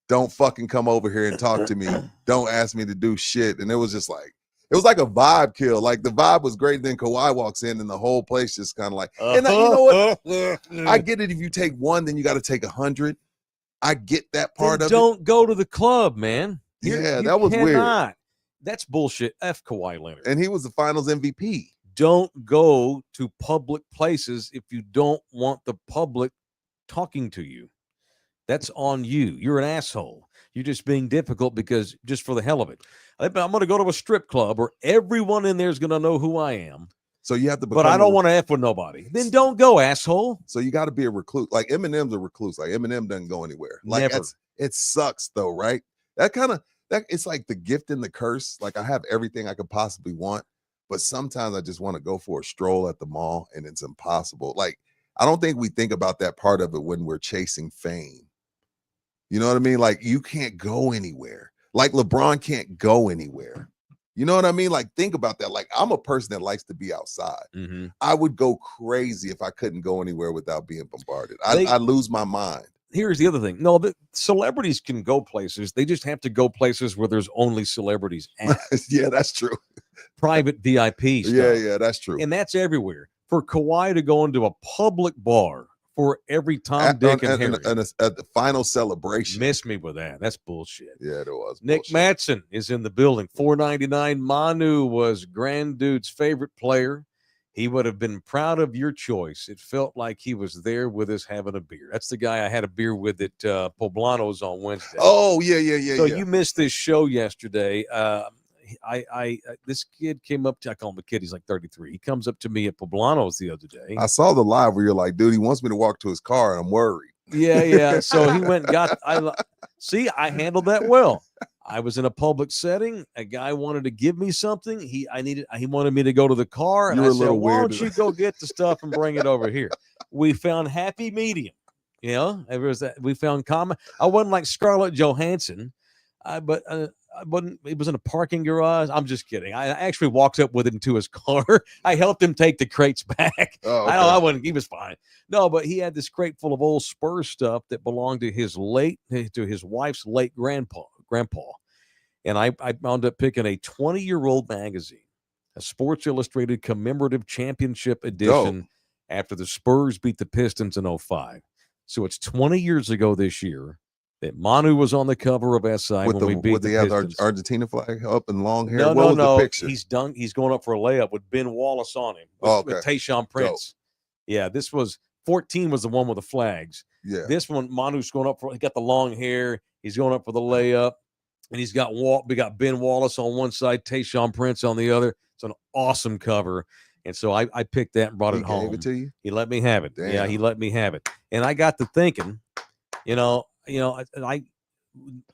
Don't fucking come over here and talk to me. Don't ask me to do shit. And it was just like, it was like a vibe kill. Like the vibe was great. Then Kawhi walks in and the whole place just kind of like, and you know what? I get it. If you take one, then you got to take 100. I get that part then of don't go to the club, man. Yeah, that was weird. That's bullshit. F Kawhi Leonard. And he was the finals MVP. Don't go to public places if you don't want the public talking to you. That's on you. You're an asshole. You're just being difficult because just for the hell of it. I'm going to go to a strip club where everyone in there is going to know who I am. So you have to but I don't want to F with nobody. Then don't go, asshole. So you got to be a recluse. Like Eminem's a recluse. Like Eminem doesn't go anywhere. Like Never. It sucks though, right? It's like the gift and the curse. Like I have everything I could possibly want, but sometimes I just want to go for a stroll at the mall and it's impossible. Like I don't think we think about that part of it when we're chasing fame. You know what I mean? Like you can't go anywhere. Like LeBron can't go anywhere. You know what I mean? Like, think about that. Like, I'm a person that likes to be outside. Mm-hmm. I would go crazy if I couldn't go anywhere without being bombarded. I lose my mind. Here's the other thing. No, the celebrities can go places. They just have to go places where there's only celebrities at. Yeah, that's true. Private VIP stuff. Yeah, that's true. And that's everywhere. For Kawhi to go into a public bar for every Tom, Dick, and Harry. At the final celebration. Miss me with that. That's bullshit. Yeah, it was. Nick Mattson is in the building. $4.99. Manu was Grand Dude's favorite player. He would have been proud of your choice. It felt like he was there with us having a beer. That's the guy I had a beer with at Poblano's on Wednesday. Oh, yeah. So you missed this show yesterday. This kid came up to, I call him a kid, he's like 33. He comes up to me at Poblano's the other day. I saw the live where you're like, dude, he wants me to walk to his car and I'm worried. Yeah. So he went and got, I handled that well. I was in a public setting. A guy wanted to give me something. He wanted me to go to the car. And I said, why don't you go get the stuff and bring it over here? We found happy medium. You know, we found common. I wasn't like Scarlett Johansson, but it was in a parking garage. I'm just kidding. I actually walked up with him to his car. I helped him take the crates back. Oh, okay. I wasn't. He was fine. No, but he had this crate full of old Spurs stuff that belonged to his wife's late grandpa. And I wound up picking a 20-year-old magazine, a Sports Illustrated commemorative championship edition after the Spurs beat the Pistons in 2005. So it's 20 years ago this year that Manu was on the cover of SI when we beat the Pistons. The Argentina flag up and long hair? No. The picture? He's going up for a layup with Ben Wallace on him. With Tayshaun Prince. Yeah, this was 14 was the one with the flags. Yeah. This one, Manu's going up for, he got the long hair. He's going up for the layup. And we got Ben Wallace on one side, Tayshaun Prince on the other. It's an awesome cover. And so I picked that and brought it home. He gave it to you? He let me have it. Damn. Yeah, he let me have it. And I got to thinking, I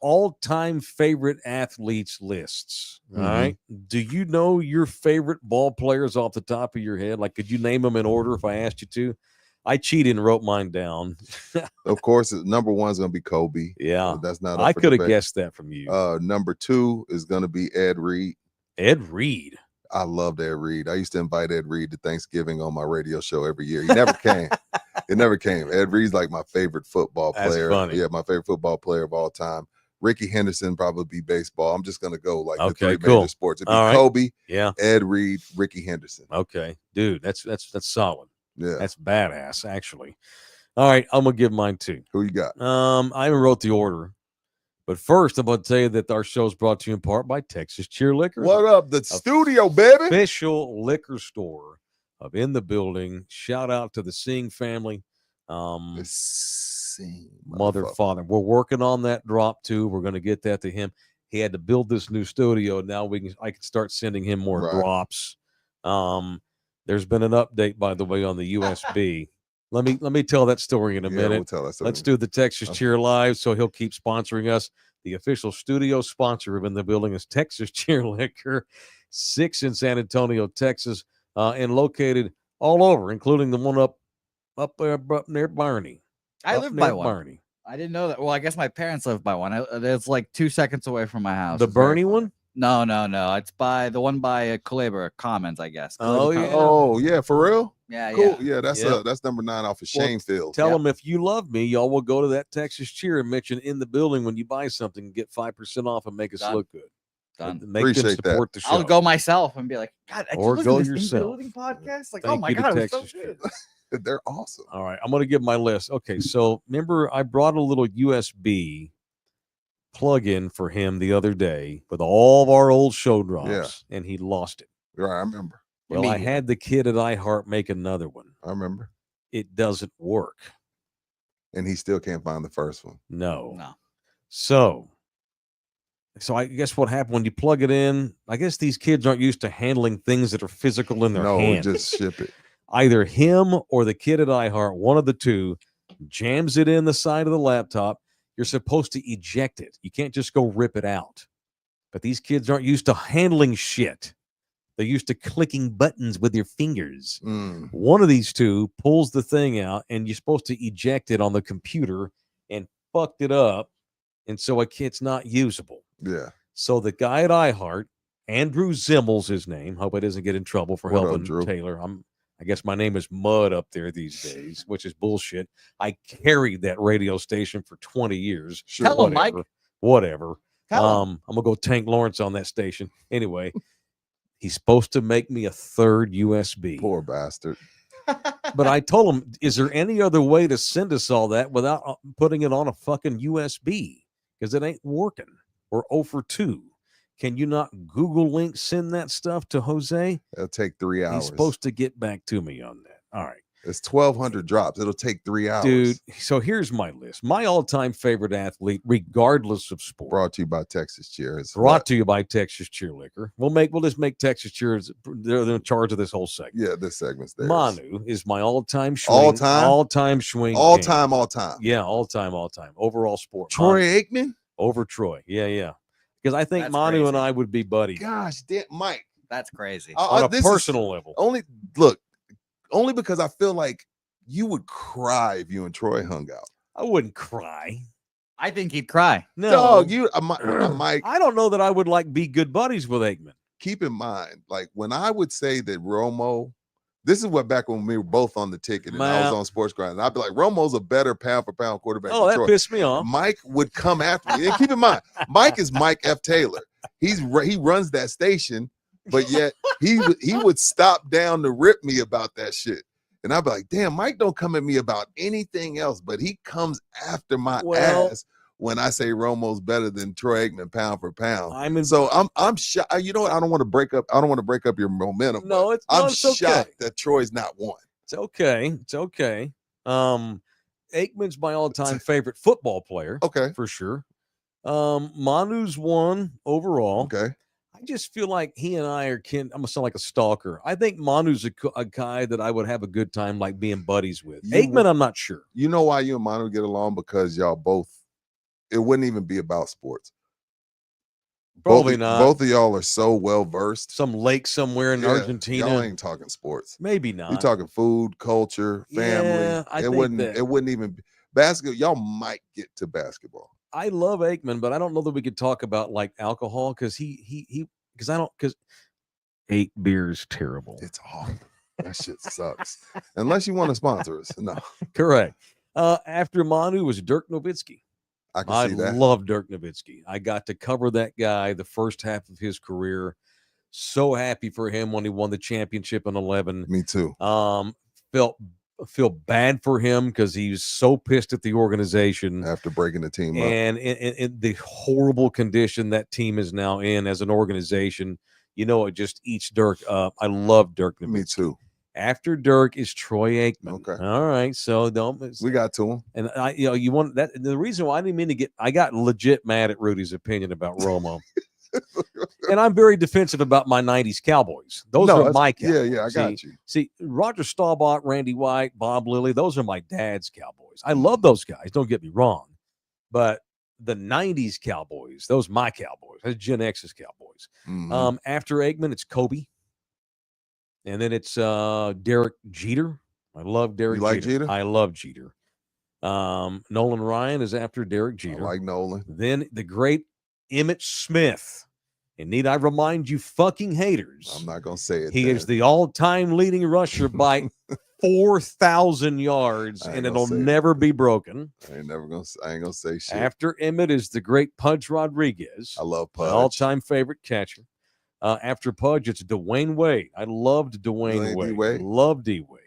all-time favorite athletes lists. Mm-hmm. All right. Do you know your favorite ball players off the top of your head? Like, could you name them in order if I asked you to? I cheated and wrote mine down. Of course, number one is going to be Kobe. Yeah. That's not. I could have guessed that from you. Number two is going to be Ed Reed. Ed Reed. I loved Ed Reed. I used to invite Ed Reed to Thanksgiving on my radio show every year. He never came. It never came. Ed Reed's like my favorite football player. That's funny. Yeah, my favorite football player of all time. Ricky Henderson probably be baseball. I'm just going to go like the three major sports. It'd be Kobe, Ed Reed, Ricky Henderson. Okay. Dude, that's solid. Yeah. That's badass, actually. All right, I'm going to give mine too. Who you got? I even wrote the order. But first, I'm going to tell you that our show is brought to you in part by Texas Cheer Liquor. What up? The studio, baby. Official liquor store of In the Building. Shout out to the Singh family. The Singh. Mother, father. We're working on that drop too. We're going to get that to him. He had to build this new studio. Now I can start sending him more drops. There's been an update, by the way, on the USB. Let me tell that story in a minute. We'll tell that story. Let's do the Texas Cheer Live, so he'll keep sponsoring us. The official studio sponsor of In the Building is Texas Cheer Liquor, 6 in San Antonio, Texas, and located all over, including the one up near Barney. I live by one. Barney. I didn't know that. Well, I guess my parents live by one. It's like 2 seconds away from my house. The Bernie one? No. It's by the one by Kaleba Commons, I guess. Oh, Kaleba yeah. Commons. Oh yeah, for real. Yeah, Cool. yeah. Yeah, that's Yep. that's number 9 off of Well, Shanefield. Tell Yep. them if you love me, y'all will go to that Texas Cheer and mention in the building when you buy something and get 5% off and make us Done. look good. Done. Make Appreciate them that. support the show. I'll go myself and be like, God, I Or just go listened to this yourself. In-Building podcast. Like, Thank oh my you to God, it was so Texas good. They're awesome. All right, I'm going to give my list. Okay, so remember I brought a little USB plug-in for him the other day with all of our old show drops, and he lost it. Right, I remember. Well, I had the kid at iHeart make another one. I remember. It doesn't work. And he still can't find the first one. No. No. So I guess what happened when you plug it in, I guess these kids aren't used to handling things that are physical in their hand. Just ship it. Either him or the kid at iHeart, one of the two, jams it in the side of the laptop. You're supposed to eject it. You can't just go rip it out. But these kids aren't used to handling shit. They're used to clicking buttons with your fingers. One of these two pulls the thing out, and you're supposed to eject it on the computer and fucked it up. And so it's not usable. Yeah. So the guy at iHeart, Andrew Zimmel's his name. Hope I doesn't get in trouble for What up, helping Drew? Taylor. I guess my name is Mud up there these days, which is bullshit. I carried that radio station for 20 years. Sure. Tell him, Mike. Whatever. Tell him. I'm gonna go Tank Lawrence on that station. Anyway, he's supposed to make me a third USB. Poor bastard. But I told him, is there any other way to send us all that without putting it on a fucking USB? Because it ain't working. We're 0 for 2. Can you not Google link send that stuff to Jose? It'll take 3 hours. He's supposed to get back to me on that. All right. It's 1,200 drops. It'll take 3 hours. Dude, so here's my list. My all-time favorite athlete, regardless of sport. Brought to you by Texas Cheers. Brought to you by Texas Cheer Liquor. We'll just make Texas Cheers. They're in charge of this whole segment. Yeah, this segment's there. Manu is my all-time swing. All-time? Swing. All king. time. Yeah, all time. Overall sport. Troy Manu Aikman? over Troy. Yeah. Because I think That's Manu crazy. and I would be buddies Gosh, damn, Mike. That's crazy. on a this is personal level. only because I feel like you would cry if you and Troy hung out. I wouldn't cry. I think he'd cry. No. Dog, Mike, I don't know that I would be good buddies with Aikman. keep in mind, like when I would say that Romo, this is what back when we were both on the ticket and I was on Sports Grind, and I'd be like, Romo's a better pound for pound quarterback. Oh, than that Troy. pissed me off. Mike would come after me. And keep in mind, Mike is Mike F. Taylor. He runs that station, but yet he would stop down to rip me about that shit. And I'd be like, damn, Mike don't come at me about anything else, but he comes after my ass when I say Romo's better than Troy Aikman pound for pound. I'm shocked. You know what? I don't want to break up your momentum. No, I'm it's shocked okay. that Troy's not one. It's okay. Aikman's my all-time favorite football player. Okay. For sure. Manu's one overall. Okay. I just feel like he and I are kin. I'm gonna sound like a stalker. I think Manu's a guy that I would have a good time like being buddies with. Aikman, I'm not sure. You know why you and Manu get along? Because y'all both, it wouldn't even be about sports. Probably not. Both of y'all are so well versed. Some lake somewhere in Argentina. Y'all ain't talking sports. Maybe not. You're talking food, culture, family. Yeah, it wouldn't even be basketball. Y'all might get to basketball. I love Aikman, but I don't know that we could talk about like alcohol because because 8 beers terrible. It's awful. That shit sucks. Unless you want to sponsor us. No. Correct. After Manu was Dirk Nowitzki. I can see that. I love Dirk Nowitzki. I got to cover that guy the first half of his career. So happy for him when he won the championship in 11. Me too. Feel bad for him because he was so pissed at the organization after breaking the team up and in the horrible condition that team is now in as an organization. You know, it just eats Dirk up. I love Dirk Nowitzki. Me too. After Dirk is Troy Aikman. Okay. All right. So we got to him. And you want that. The reason why I didn't mean to I got legit mad at Rudy's opinion about Romo. And I'm very defensive about my 90s Cowboys. Those are my Cowboys. Yeah, I got you. See, Roger Staubach, Randy White, Bob Lilly, those are my dad's Cowboys. I love those guys. Don't get me wrong. But the 90s Cowboys, those are my Cowboys. That's Gen X's Cowboys. Mm-hmm. After Aikman, it's Kobe. And then it's Derek Jeter. I love Derek Jeter. You like Jeter? I love Jeter. Nolan Ryan is after Derek Jeter. I like Nolan. Then the great Emmitt Smith. And need I remind you fucking haters, I'm not gonna say it. he then. is the all-time leading rusher by 4,000 yards, I ain't and gonna it'll say it. never be broken. I ain't gonna say shit. After Emmett is the great Pudge Rodriguez. I love my Pudge. all-time favorite catcher. After Pudge, it's Dwayne Wade. I loved Dwayne Wade. D-Wade? Loved D-Wade.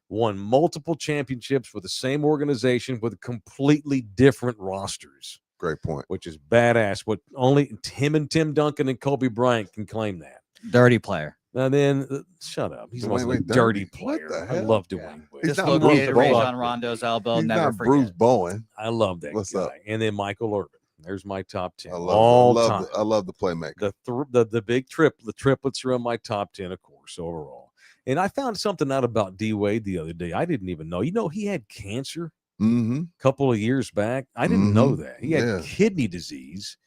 Won multiple championships with the same organization with completely different rosters. Great point. Which is badass. What only him and Tim Duncan and Kobe Bryant can claim that. Dirty player. And then shut up. He's Dwayne a Wade dirty dirty? What player. the I hell? love Dwayne Wade. He's not Dislocated Bruce Bowen. Rajon Rondo's elbow. He's Never not forget. Bruce Bowen. I love that What's guy. up? And then Michael Irvin. There's my top 10. I all love time. I love the playmaker. The big the triplets are in my top 10, of course, overall. And I found something out about D-Wade the other day. I didn't even know. You know, he had cancer a couple of years back. I didn't know that. He had kidney disease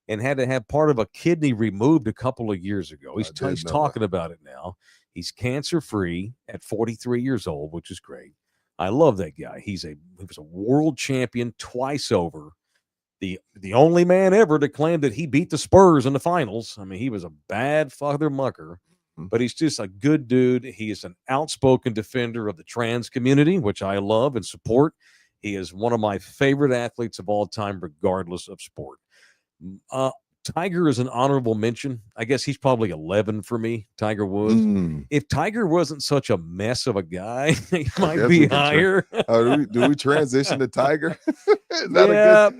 and had to have part of a kidney removed a couple of years ago. He's talking about it now. He's cancer-free at 43 years old, which is great. I love that guy. He was a world champion twice over. The only man ever to claim that he beat the Spurs in the finals. I mean, he was a bad father mucker, but he's just a good dude. He is an outspoken defender of the trans community, which I love and support. He is one of my favorite athletes of all time, regardless of sport. Tiger is an honorable mention. I guess he's probably 11 for me, Tiger Woods. If Tiger wasn't such a mess of a guy, he might be higher. Do we transition to Tiger?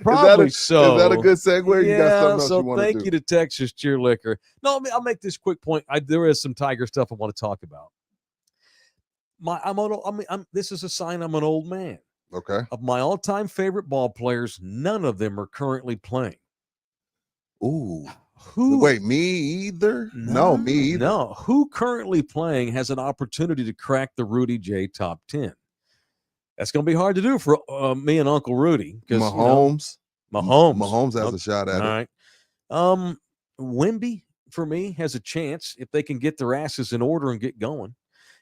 Probably so. Is that a good segue? Yeah, you got something else so you want to do? thank you to Texas Cheer Liquor. No, I'll make this quick point. There is some Tiger stuff I want to talk about. This is a sign I'm an old man. Okay. Of my all-time favorite ball players, none of them are currently playing. Ooh. Wait, me either? No, me either. No. Who currently playing has an opportunity to crack the Rudy J top 10? That's going to be hard to do for me and Uncle Rudy. Mahomes. Mahomes has a shot at it. All right. Wemby, for me, has a chance if they can get their asses in order and get going.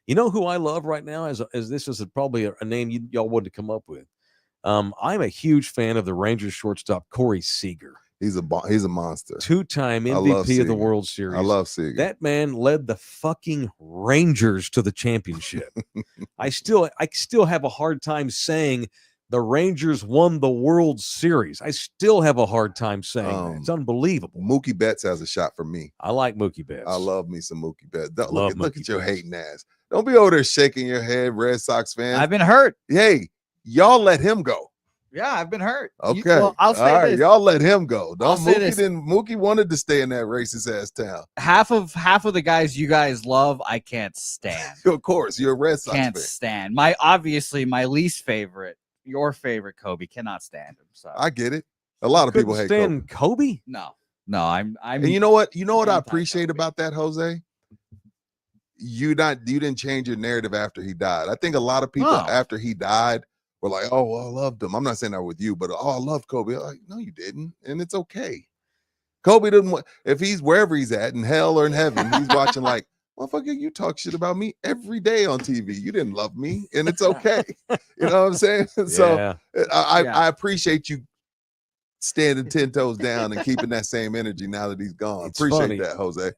You know who I love right now? As this is probably a name y'all wouldn't come up with. I'm a huge fan of the Rangers shortstop, Corey Seager. He's a monster. Two-time MVP of the World Series. I love Seager. That man led the fucking Rangers to the championship. I still have a hard time saying the Rangers won the World Series. I still have a hard time saying that. It's unbelievable. Mookie Betts has a shot for me. I like Mookie Betts. I love me some Mookie Betts. Look at your hating ass. Don't be over there shaking your head, Red Sox fan. I've been hurt. Hey, y'all let him go. Yeah, I've been hurt. Okay. I'll say this. Y'all let him go. Mookie wanted to stay in that racist ass town. Half of the guys you guys love, I can't stand. Of course, you're a Red Sox can't fan. Stand. My least favorite, your favorite, Kobe, cannot stand him. So I get it. A lot of people hate Kobe. No, I'm. And you know what? You know what I appreciate about that, Jose? You didn't change your narrative after he died. I think a lot of people after he died were like, "Oh, well, I loved him." I'm not saying that with you, but I love Kobe. I'm like, no, you didn't, and it's okay. Kobe doesn't want, if he's wherever he's at in hell or in heaven, he's watching like, motherfucker, you talk shit about me every day on TV. You didn't love me, and it's okay. You know what I'm saying? So I appreciate you standing 10 toes down and keeping that same energy now that he's gone. Appreciate that, Jose.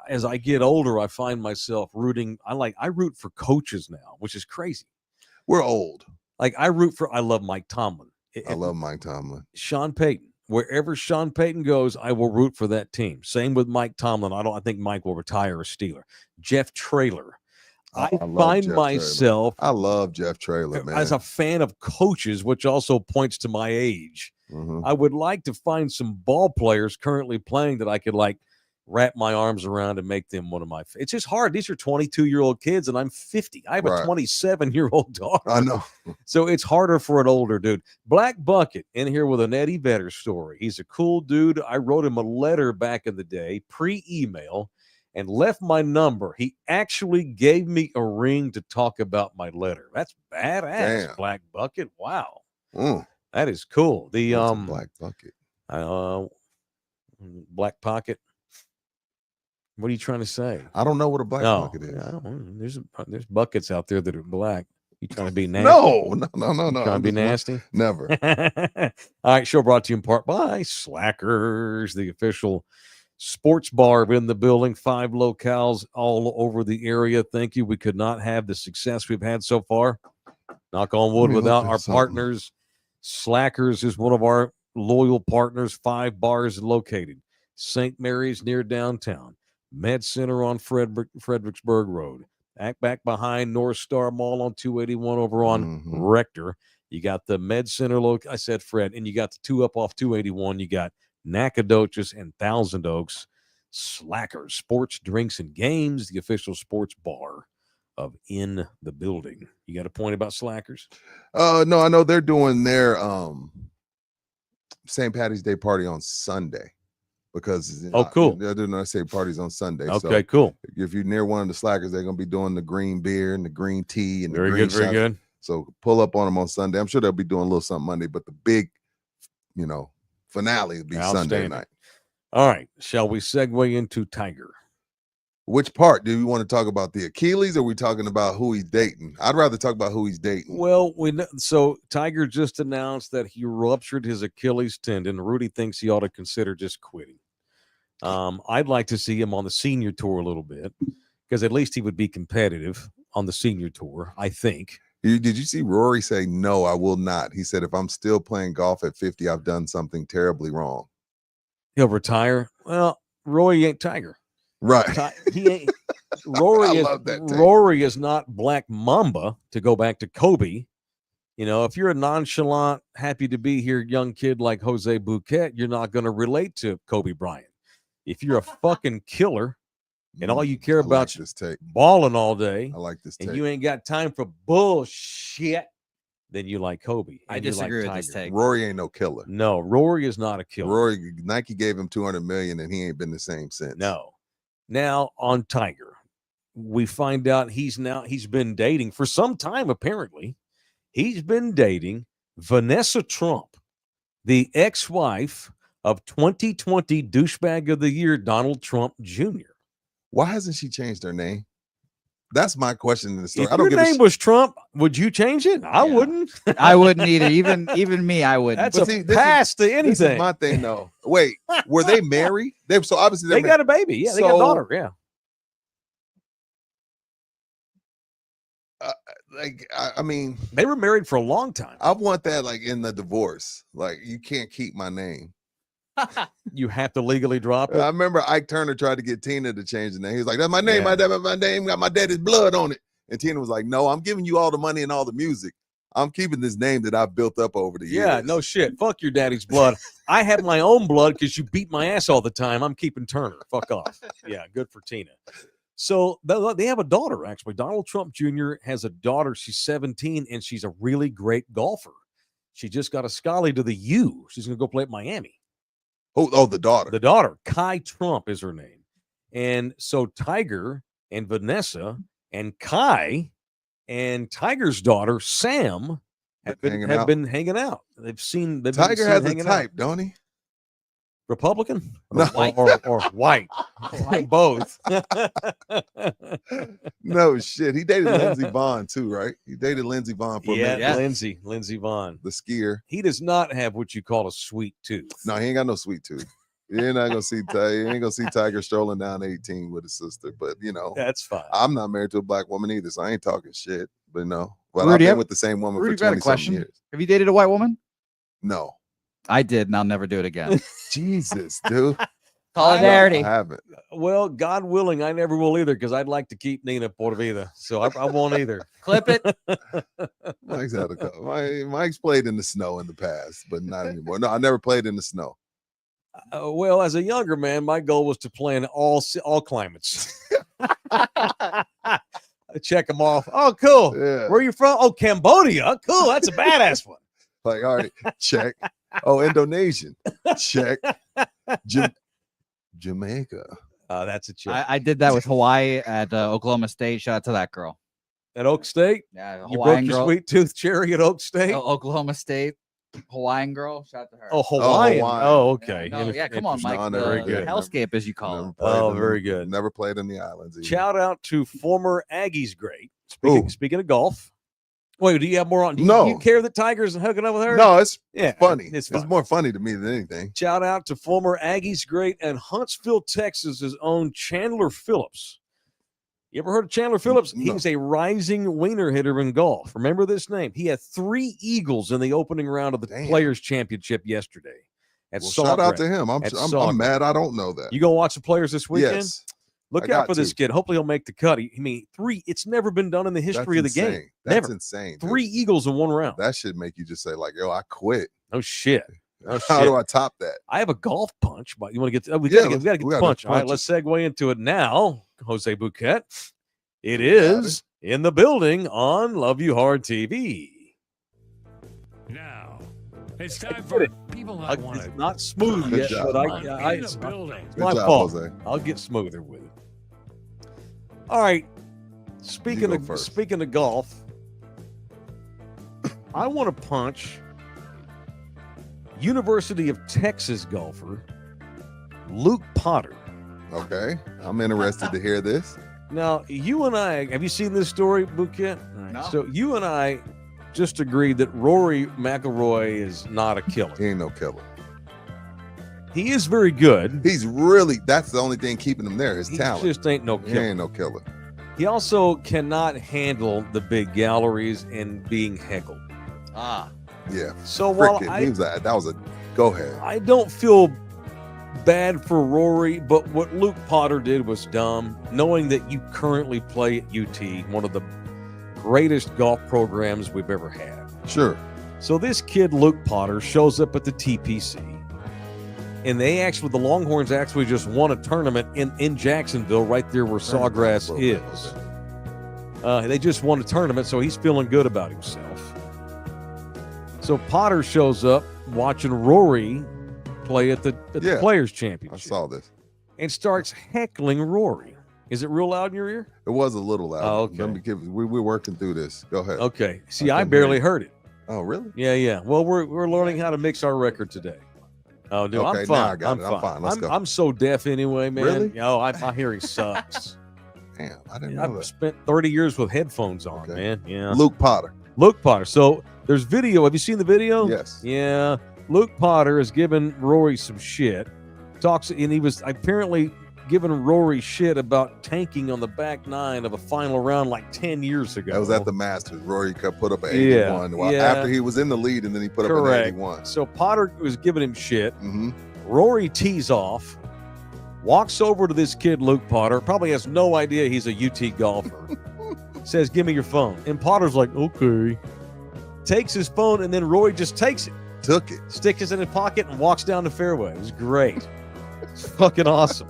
As I get older, I find myself rooting. I root for coaches now, which is crazy. We're old. Like I love Mike Tomlin. I love Mike Tomlin. Sean Payton. Wherever Sean Payton goes, I will root for that team. Same with Mike Tomlin. I think Mike will retire a Steeler. Jeff Traylor. I find myself. I love Jeff Traylor, man. As a fan of coaches, which also points to my age. Mm-hmm. I would like to find some ball players currently playing that I could wrap my arms around and make them one of my. It's just hard. These are 22-year-old kids, and I'm 50. I have a 27-year-old daughter. I know. So it's harder for an older dude. Black Bucket in here with an Eddie Vedder story. He's a cool dude. I wrote him a letter back in the day, pre-email, and left my number. He actually gave me a ring to talk about my letter. That's badass. Damn. Black Bucket. Wow. That is cool. The Black Bucket. Black Pocket. What are you trying to say? I don't know what a black bucket is. I don't know. There's buckets out there that are black. You trying to be nasty? No. Trying to be nasty? Never. All right. Show brought to you in part by Slackers, the official Sports Bar in the building, 5 locales all over the area. Thank you. We could not have the success we've had so far. Knock on wood, without our partners. Slackers is one of our loyal partners. 5 bars located. St. Mary's near downtown. Med Center on Fredericksburg Road. Back behind North Star Mall on 281 over on Rector. You got the Med Center I said Fred, and you got the 2 up off 281. You got Nacogdoches and Thousand Oaks. Slackers, sports, drinks, and games, the official sports bar of In the Building. You got a point about Slackers? No, I know they're doing their St. Patty's Day party on Sunday because cool. They're doing their St. parties on Sunday. Okay, so cool. If you're near one of the Slackers, they're gonna be doing the green beer and the green tea and very the green good, very shots. good. So pull up on them on Sunday. I'm sure they'll be doing a little something Monday, but the big, finale will be Sunday night. All right. Shall we segue into Tiger? Which part? Do you want to talk about the Achilles or are we talking about who he's dating? I'd rather talk about who he's dating. Well, so Tiger just announced that he ruptured his Achilles tendon. Rudy thinks he ought to consider just quitting. I'd like to see him on the senior tour a little bit because at least he would be competitive on the senior tour, I think. Did you see Rory say, no, I will not? He said, if I'm still playing golf at 50, I've done something terribly wrong. He'll retire. Well, Rory ain't Tiger. Right. He ain't. Rory is not Black Mamba, to go back to Kobe. If you're a nonchalant, happy to be here young kid like Jose Bouquet, you're not going to relate to Kobe Bryant. If you're a fucking killer and all you care about is balling all day, I like this take. And you ain't got time for bullshit, then you like Kobe. I disagree with this take. Rory ain't no killer. No, Rory is not a killer. Nike gave him $200 million and he ain't been the same since. No. Now on Tiger, we find out he's been dating for some time, apparently. He's been dating Vanessa Trump, the ex-wife of 2020 douchebag of the year, Donald Trump Jr. Why hasn't she changed her name? That's my question in the story. If your name was Trump, would you change it? I wouldn't. I wouldn't either. Even me, I wouldn't. That's pass to anything. This is my thing, though. Wait, were they married? So obviously they got a baby. Yeah, they got a daughter. Yeah. I mean, they were married for a long time. I want that in the divorce. You can't keep my name. You have to legally drop it. I remember Ike Turner tried to get Tina to change the name. He was like, that's my name. Yeah. My name got my daddy's blood on it. And Tina was like, no, I'm giving you all the money and all the music. I'm keeping this name that I've built up over the years. Yeah, no shit. Fuck your daddy's blood. I have my own blood because you beat my ass all the time. I'm keeping Turner. Fuck off. Yeah, good for Tina. So they have a daughter, actually. Donald Trump Jr. has a daughter. She's 17, and she's a really great golfer. She just got a scholarship to the U. She's going to go play at Miami. Oh, the daughter. The daughter. Kai Trump is her name. And so Tiger and Vanessa and Kai and Tiger's daughter, Sam, have been hanging out. Tiger has a type, don't he? Republican? No. Or white. Both. No shit. He dated Lindsey Vonn too, right? He dated Lindsey Vonn for a minute. Yeah, Lindsey Vonn. The skier. He does not have what you call a sweet tooth. No, he ain't got no sweet tooth. You're not gonna see you ain't gonna see Tiger strolling down 18 with his sister, but that's fine. I'm not married to a black woman either, so I ain't talking shit. But no. But Rudy, I've been with the same woman for 20-something years. Have you dated a white woman? No. I did, and I'll never do it again. Jesus, dude. Solidarity. I haven't. Well, God willing, I never will either because I'd like to keep Nina por vida. So I won't either. Clip it. Mike's had a couple. Mike's played in the snow in the past, but not anymore. No, I never played in the snow. Well, as a younger man, my goal was to play in all climates. Check them off. Oh, cool. Yeah. Where are you from? Oh, Cambodia. Cool. That's a badass one. Like, all right, check. Oh, Indonesian. Check. Jamaica. That's a check. I did that with Hawaii at Oklahoma State. Shout out to that girl. At Oak State? Yeah, you broke your sweet tooth cherry at Oak State? Oklahoma State. Hawaiian girl. Shout out to her. Oh, Hawaiian. Oh, okay. Yeah, come on, Mike. Very good. Hellscape, as you call it. Very good. Never played in the islands. Shout out to former Aggies great. Speaking of golf. Wait, do you have more on? Do No. you care that Tiger's hooking up with her? No, it's Yeah, funny. It's It's more funny to me than anything. Shout out to former Aggies great and Huntsville, Texas's own Chandler Phillips. You ever heard of Chandler Phillips? No. He's a rising wiener hitter in golf. Remember this name? He had 3 eagles in the opening round of the Players Championship yesterday. Shout out to him. I'm mad I don't know that. You gonna watch the Players this weekend? Yes. Look out for this kid. Hopefully he'll make the cut. I mean, 3. It's never been done in the history of the game. That's never. insane. 3 eagles in one round. That should make you just say like, "Yo, I quit." No shit. How do I top that? I have a golf punch, but you want to get? We got to get the punch. All right, let's segue into it now. Jose Bouquet. It is in the building on Love You Hard TV. Now, it's time for people that want It's to. not smooth yet, but it's my fault. Jose. I'll get smoother with it. All right. Speaking of golf, I want to punch University of Texas golfer Luke Potter. Okay, I'm interested to hear this. Now, you and I, have you seen this story, Bouquet? Right. No. So you and I just agreed that Rory McIlroy is not a killer. He ain't no killer. He is very good. That's the only thing keeping him there, his talent. He just ain't no killer. He ain't no killer. He also cannot handle the big galleries and being heckled. Yeah. So while that was a go ahead. I don't feel bad for Rory, but what Luke Potter did was dumb, knowing that you currently play at UT, one of the greatest golf programs we've ever had. Sure. So this kid, Luke Potter, shows up at the TPC, and the Longhorns actually just won a tournament in Jacksonville, right there where Sawgrass is. They just won a tournament, so he's feeling good about himself. So Potter shows up watching Rory play at the Players Championship. I saw this. And starts heckling Rory. Is it real loud in your ear? It was a little loud. Oh, okay. We're working through this. Go ahead. Okay. See, I barely heard it. Oh, really? Yeah. Well, we're learning how to mix our record today. Oh, dude, okay, I'm fine. Now I got I'm it. fine. I'm fine. Let's go. I'm so deaf anyway, man. Really? My hearing sucks. Damn, I didn't know I've that. spent 30 years with headphones on, man. Yeah. Luke Potter. So there's video. Have you seen the video? Yes. Yeah. Luke Potter is giving Rory some shit. And he was apparently giving Rory shit about tanking on the back 9 of a final round like 10 years ago. That was at the Masters. Rory put up an 81 after he was in the lead, and then he put up an 81. So Potter was giving him shit. Mm-hmm. Rory tees off, walks over to this kid, Luke Potter, probably has no idea he's a UT golfer. Says, "Give me your phone." And Potter's like, "Okay." Takes his phone, and then Rory just takes it. Took it. Sticks it in his pocket and walks down the fairway. It was great. It's fucking awesome.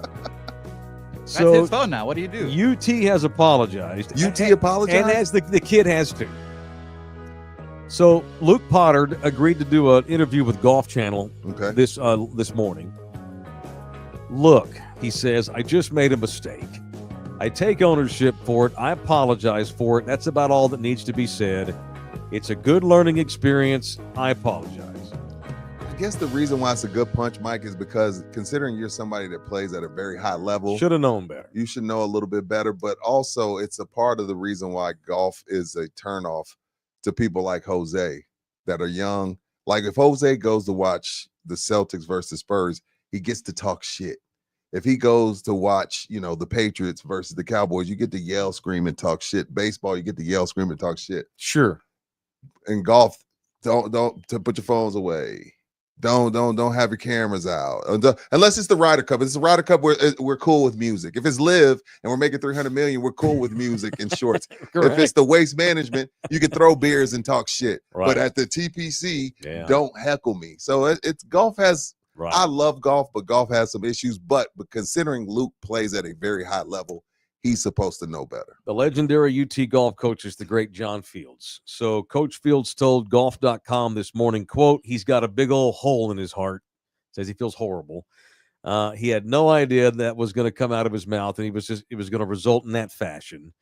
That's his phone now. What do you do? UT has apologized. UT apologized? And as the kid has to. So Luke Potter agreed to do an interview with Golf Channel this morning. Look, he says, "I just made a mistake. I take ownership for it. I apologize for it. That's about all that needs to be said. It's a good learning experience. I apologize." I guess the reason why it's a good punch, Mike, is because considering you're somebody that plays at a very high level, should have known better. You should know a little bit better, but also it's a part of the reason why golf is a turnoff to people like Jose that are young. Like if Jose goes to watch the Celtics versus Spurs, he gets to talk shit. If he goes to watch, the Patriots versus the Cowboys, you get to yell, scream, and talk shit. Baseball, you get to yell, scream, and talk shit. Sure. In golf, don't put your phones away. Don't have your cameras out unless it's the Ryder Cup. If it's the Ryder Cup, we're cool with music. If it's live and we're making 300 million, we're cool with music and shorts. If it's the Waste Management, you can throw beers and talk shit. Right. But at the TPC, don't heckle me. So it's golf has. Right. I love golf, but golf has some issues. But considering Luke plays at a very high level, he's supposed to know better. The legendary UT golf coach is the great John Fields. So Coach Fields told golf.com this morning, quote, "He's got a big old hole in his heart." Says he feels horrible. He had no idea that was going to come out of his mouth, and it was going to result in that fashion.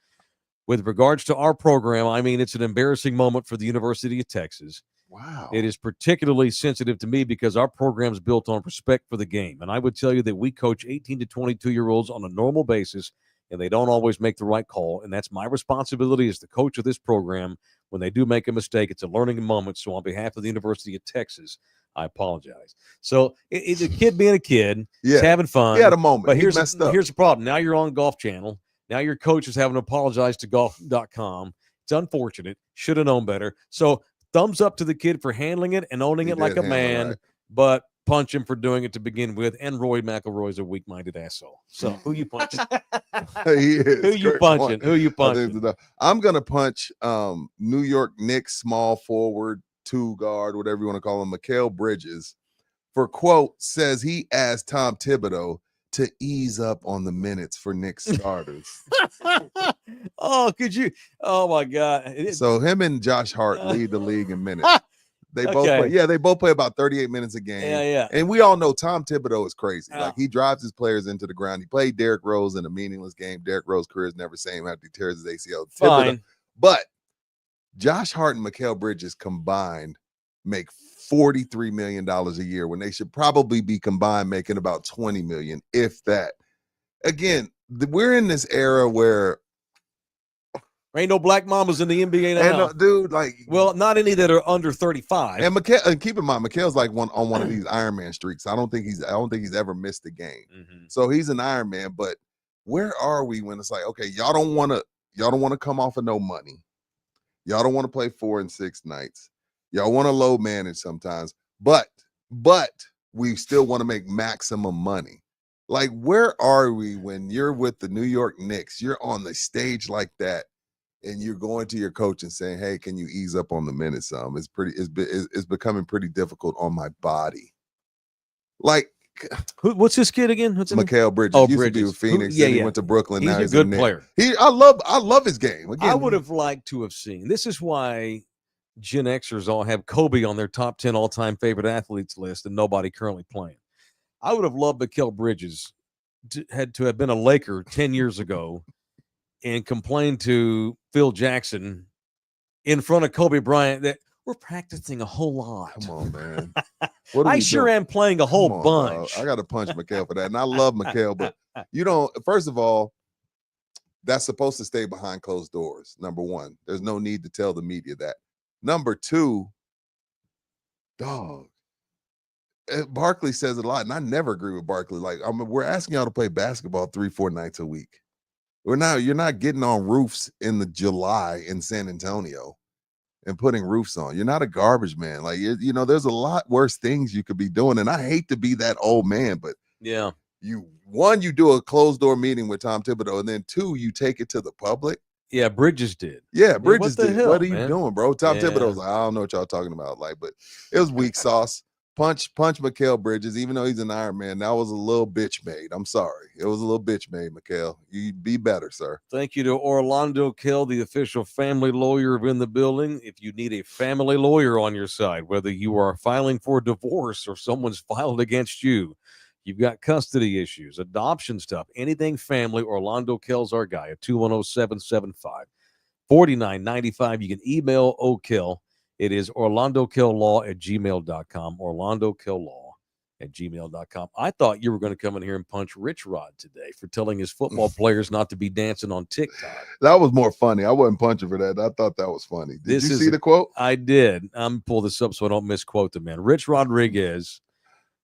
With regards to our program, I mean, it's an embarrassing moment for the University of Texas. Wow. It is particularly sensitive to me because our program is built on respect for the game. And I would tell you that we coach 18 to 22-year-olds on a normal basis and they don't always make the right call. And that's my responsibility as the coach of this program. When they do make a mistake, it's a learning moment. So on behalf of the University of Texas, I apologize. So it's a kid being a kid. He's having fun. He had a moment. But He messed up. here's the problem. Now you're on Golf Channel. Now your coach is having to apologize to golf.com. It's unfortunate. Should have known better. So thumbs up to the kid for handling it and owning it like a man, right. But punch him for doing it to begin with. And Roy McIlroy's a weak-minded asshole. So who you punching? He is. Who you punching? Who you punching? I'm going to punch New York Knicks small forward, two guard, whatever you want to call him, Mikal Bridges, for quote, says he asked Tom Thibodeau to ease up on the minutes for Knicks starters. Oh, could you? Oh my God! So him and Josh Hart lead the league in minutes. They both play. Yeah, they both play about 38 minutes a game. Yeah. And we all know Tom Thibodeau is crazy. Like he drives his players into the ground. He played Derrick Rose in a meaningless game. Derrick Rose's career is never the same after he tears his ACL. Fine. But Josh Hart and Mikal Bridges combined make $43 million a year when they should probably be combined making about $20 million, if that. Again, we're in this era where ain't no black mamas in the NBA now. And, dude, like, well, not any that are under 35. And Mikal, and keep in mind, Mikal's like on one of these Iron Man streaks. I don't think he's ever missed a game. Mm-hmm. So he's an Iron Man. But where are we when it's like, okay, y'all don't want to come off of no money. Y'all don't want to play 4 and 6 nights. Y'all want to low manage sometimes, but we still want to make maximum money. Like, where are we when you're with the New York Knicks? You're on the stage like that, and you're going to your coach and saying, "Hey, can you ease up on the minutes some?" It's becoming pretty difficult on my body. Like, what's this kid again? What's Mikal Bridges? Oh, used Bridges. to be with Phoenix. Yeah, he went to Brooklyn. He's now a he's good player. I love his game. Again, I would have liked to have seen. This is why Gen Xers all have Kobe on their top 10 all-time favorite athletes list and nobody currently playing. I would have loved Mikal Bridges to have been a Laker 10 years ago and complained to Phil Jackson in front of Kobe Bryant that we're practicing a whole lot. Come on, man. I sure am playing a whole bunch. Dog. I got to punch Mikal for that. And I love Mikal, but first of all, that's supposed to stay behind closed doors. Number one, there's no need to tell the media that. Number two, dog, Barkley says it a lot, and I never agree with Barkley. Like, we're asking y'all to play basketball 3-4 nights a week. You're not getting on roofs in the July in San Antonio and putting roofs on. You're not a garbage man. Like, there's a lot worse things you could be doing, and I hate to be that old man, but yeah, you do a closed door meeting with Tom Thibodeau, and then 2, you take it to the public. Yeah, Bridges did. Yeah, Bridges did. Hell, what are you man? doing, bro? Tom Thibodeau's like, I don't know what y'all talking about. Like, but it was weak sauce. Punch Mikal Bridges, even though he's an Iron Man. That was a little bitch made. I'm sorry. It was a little bitch made, Mikal. You'd be better, sir. Thank you to Orlando Kell, the official family lawyer in the building. If you need a family lawyer on your side, whether you are filing for divorce or someone's filed against you, you've got custody issues, adoption stuff, anything family, Orlando Kell's our guy at 210-775-4995. You can email O'Kell. It is orlandokilllaw@gmail.com, orlandokilllaw@gmail.com. I thought you were going to come in here and punch Rich Rod today for telling his football players not to be dancing on TikTok. That was more funny. I wasn't punching for that. I thought that was funny. Did you see the quote? I did. I'm going to pull this up so I don't misquote the man. Rich Rodriguez,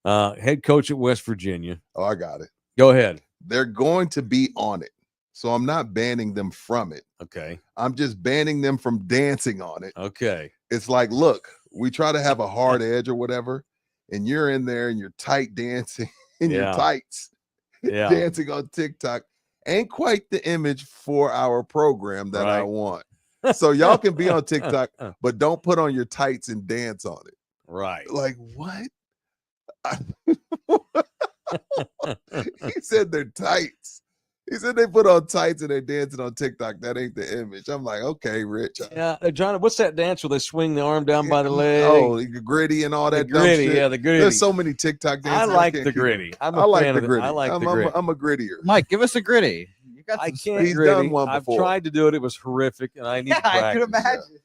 head coach at West Virginia. Oh, I got it. Go ahead. They're going to be on it. So I'm not banning them from it. Okay. I'm just banning them from dancing on it. Okay. It's like, look, we try to have a hard edge or whatever, and you're in there and you're tight dancing in your tights, dancing on TikTok. Ain't quite the image for our program that I want. So y'all can be on TikTok, but don't put on your tights and dance on it. Right. Like, what? He said they're tights. He said they put on tights and they're dancing on TikTok. That ain't the image. I'm like, okay, Rich. Yeah, John, what's that dance where they swing the arm down by the leg? Oh, the gritty and all that dumb shit. Yeah, the gritty. There's so many TikTok dances. I like the gritty. I like the gritty. I'm a grittier. Mike, give us a gritty. You got I can't He's gritty. done one I've before. tried to do it. It was horrific, and I need to practice. I could imagine.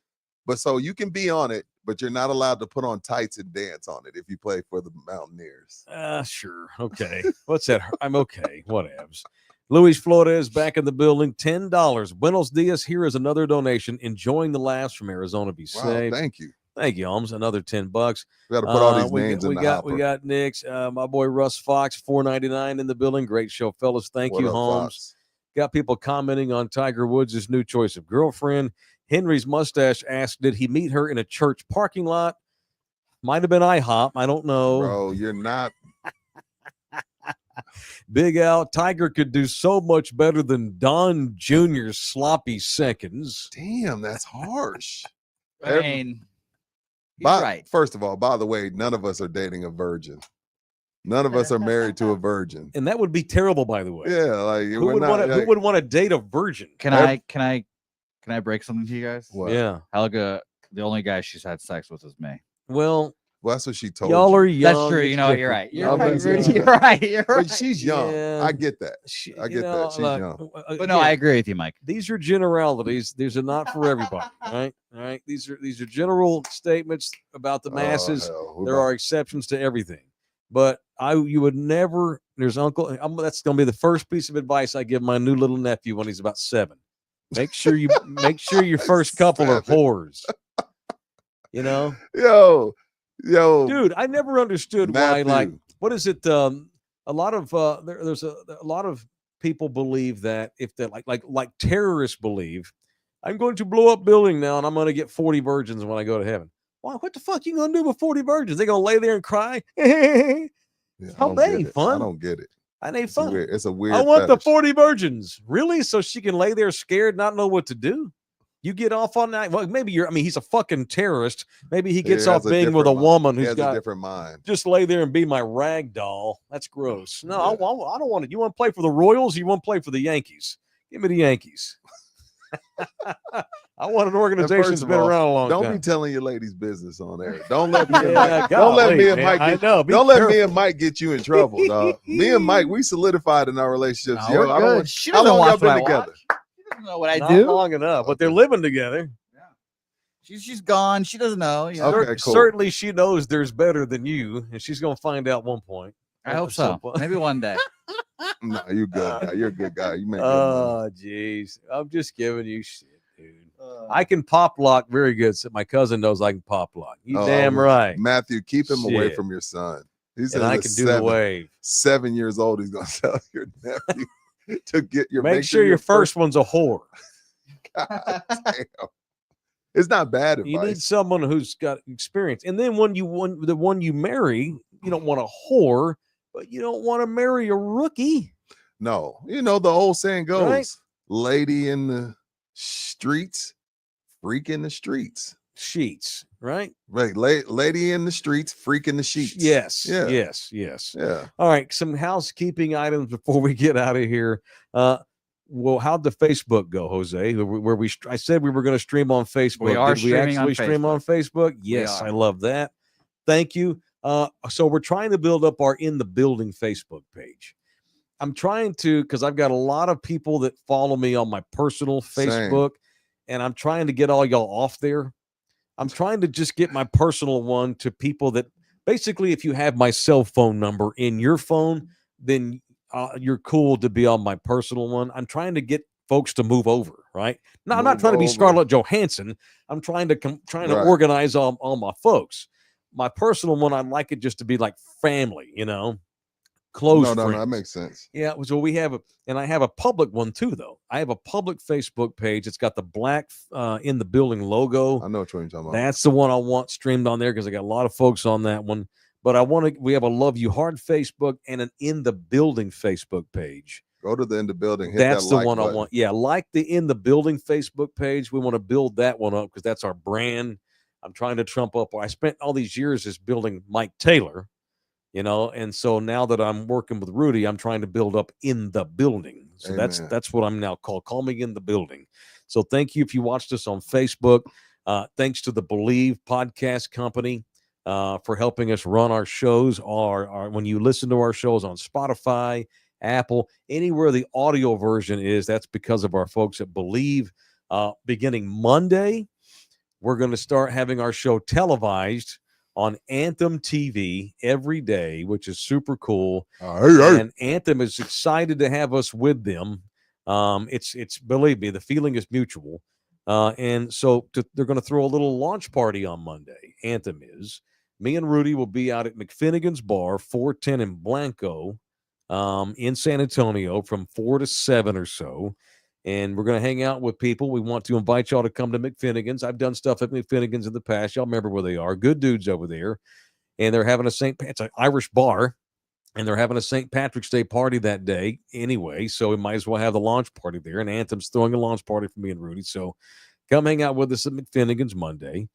But so you can be on it, but you're not allowed to put on tights and dance on it if you play for the Mountaineers. Sure. Okay. What's that? I'm okay. Whatevs. Luis Flores back in the building, $10. Buenos dias. Here is another donation. Enjoying the laughs from Arizona. Be Wow, safe. thank you. Thank you, Holmes. Another $10. We got to put all these names in the hopper. We got Nick's. My boy Russ Fox, $4.99 in the building. Great show, fellas. Thank you, up, Holmes. Fox? Got people commenting on Tiger Woods' new choice of girlfriend. Henry's mustache asked, did he meet her in a church parking lot? Might have been IHOP. I don't know. Bro, you're not. Big Al, Tiger could do so much better than Don Jr.'s sloppy seconds. Damn, that's harsh. I mean, he's right. First of all, by the way, none of us are dating a virgin. None of us are married to a virgin. And that would be terrible, by the way. Yeah, like who would want to date a virgin? Can I break something to you guys? What? Yeah. Helga, the only guy she's had sex with is me. Well, that's what she told y'all you. are young. That's true. You know, you're right. You're right, Rudy. Rudy. You're right. You're right. But she's young. Yeah. I get that. I get that. She's young. But no, I agree with you, Mike. These are generalities. These are not for everybody. All right. These are general statements about the masses. There are exceptions to everything. But you would never. There's Uncle. That's going to be the first piece of advice I give my new little nephew when he's about 7. Make sure your first couple are whores. You know. Yo, dude, I never understood Matthew. why. Like, what is it? A lot of there's a lot of people believe that if they like terrorists believe, I'm going to blow up building now and I'm going to get 40 virgins when I go to heaven. Why? What the fuck you gonna do with 40 virgins? They gonna lay there and cry? How that ain't fun. I don't get it. That ain't fun. It's a weird. I want fetish. the 40 virgins, really, so she can lay there scared, not know what to do. You get off on that. Well, maybe he's a fucking terrorist. Maybe he gets off being with a woman who's got a different mind. Just lay there and be my rag doll. That's gross. No, I don't want it. You want to play for the Royals? Or you want to play for the Yankees? Give me the Yankees. I want an organization that's been around a long time. Don't be telling your ladies' business on there. Don't let me and Mike. Don't let me and Mike. Don't let me and Mike get you in trouble, dog. Me and Mike, we solidified in our relationships. No, Yo, I don't. How long y'all been together? Doesn't know what I Not do. long enough, but they're living together. Yeah. She's gone. She doesn't know. You know? Okay, cool. Certainly, she knows there's better than you, and she's gonna find out one point. I hope so. Maybe one day. No, you good guy. You're a good guy. You make. Oh, jeez, I'm just giving you shit, dude. I can pop lock very good. So my cousin knows I can pop lock. You damn right, Matthew. Keep him away from your son. He's and I can do the wave. 7 years old. He's gonna tell your nephew. To get your make sure your first one's a whore. God damn. It's not bad advice. You need someone who's got experience. And then when the one you marry, you don't want a whore, but you don't want to marry a rookie. No. You know, the old saying goes, right? Lady in the streets, freak in the streets. Sheets, right? Right. Lady in the streets, freak in the sheets. Yes. Yeah. Yes. Yeah. All right. Some housekeeping items before we get out of here. Well, how'd the Facebook go, Jose? I said we were going to stream on Facebook. We are Did we actually stream on Facebook? Yes, I love that. Thank you. So we're trying to build up our In the Building Facebook page. I'm trying to, because I've got a lot of people that follow me on my personal Facebook, and I'm trying to get all y'all off there. I'm trying to just get my personal one to people that basically, if you have my cell phone number in your phone, then you're cool to be on my personal one. I'm trying to get folks to move over, right? No, I'm not trying to be Scarlett Johansson. I'm trying to organize all my folks. My personal one, I'd like it just to be like family, close friends. No, that makes sense. Yeah, so we have I have a public one too, though. I have a public Facebook page. It's got the black In the Building logo. I know what you're talking about. That's the one I want streamed on there because I got a lot of folks on that one. But we have a Love You Hard Facebook and an In the Building Facebook page. Go to the In the Building. That's the one I want. Yeah, like the In the Building Facebook page. We want to build that one up because that's our brand. I'm trying to trump up. I spent all these years just building Mike Taylor, and so now that I'm working with Rudy, I'm trying to build up In the Building. So Amen. that's what I'm now called. Call me In the Building. So thank you if you watched us on Facebook. Thanks to the Believe Podcast Company for helping us run our shows. When you listen to our shows on Spotify, Apple, anywhere the audio version is, that's because of our folks at Believe. Beginning Monday, we're going to start having our show televised on Anthem TV every day, which is super cool. Hey. And Anthem is excited to have us with them. It's believe me, the feeling is mutual. And so they're going to throw a little launch party on Monday. Anthem is. Me and Rudy will be out at McFinnigan's Bar, 410 in Blanco, in San Antonio from 4 to 7 or so. And we're going to hang out with people. We want to invite y'all to come to McFinnigan's. I've done stuff at McFinnigan's in the past. Y'all remember where they are. Good dudes over there. And they're having it's an Irish bar. And they're having a St. Patrick's Day party that day anyway. So we might as well have the launch party there. And Anthem's throwing a launch party for me and Rudy. So come hang out with us at McFinnigan's Monday.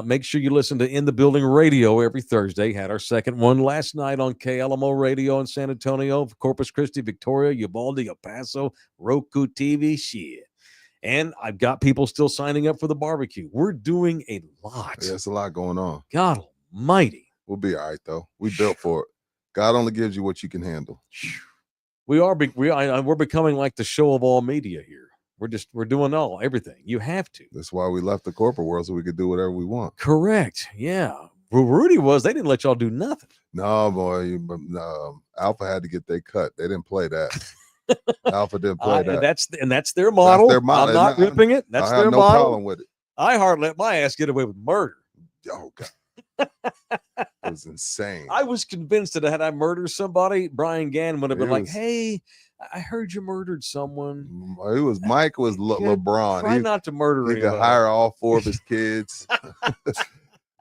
Make sure you listen to In the Building Radio every Thursday. Had our second one last night on KLMO Radio in San Antonio, Corpus Christi, Victoria, Uvalde, El Paso, Roku TV, shit. And I've got people still signing up for the barbecue. We're doing a lot. Yeah, it's a lot going on. God almighty. We'll be all right, though. We built for it. God only gives you what you can handle. We're becoming like the show of all media here. We're doing everything. You have to. That's why we left the corporate world, so we could do whatever we want. Correct. Yeah. Rudy they didn't let y'all do nothing. No, boy. Alpha had to get their cut. They didn't play that. Alpha didn't play that. That's their model. That's their model. I'm not ripping it. That's I their have no model. problem with it. I hardly let my ass get away with murder. Oh, God. It was insane. I was convinced that had I murdered somebody, Brian Gann would have been like, was- "Hey, I heard you murdered someone. Mike was LeBron. Try not to murder He could anybody." hire all 4 of his kids,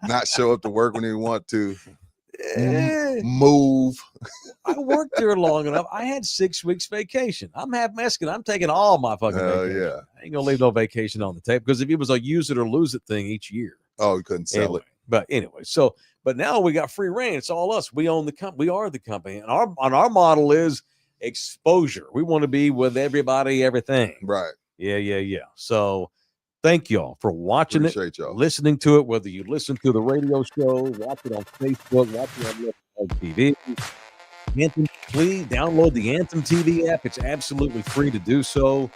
not show up to work when he want to, move. I worked there long enough. I had 6 weeks vacation. I'm half Mexican. I'm taking all my fucking vacation. Yeah. I ain't gonna leave no vacation on the table because if it was a use it or lose it thing each year. Oh, he couldn't sell it. But anyway, but now we got free reign. It's all us. We own the company. We are the company, and our model is exposure. We want to be with everybody, everything. Right. Yeah. So thank y'all for watching Appreciate y'all. listening to it, whether you listen to the radio show, watch it on Facebook, watch it on TV. Anthem, please download the Anthem TV app. It's absolutely free to do so.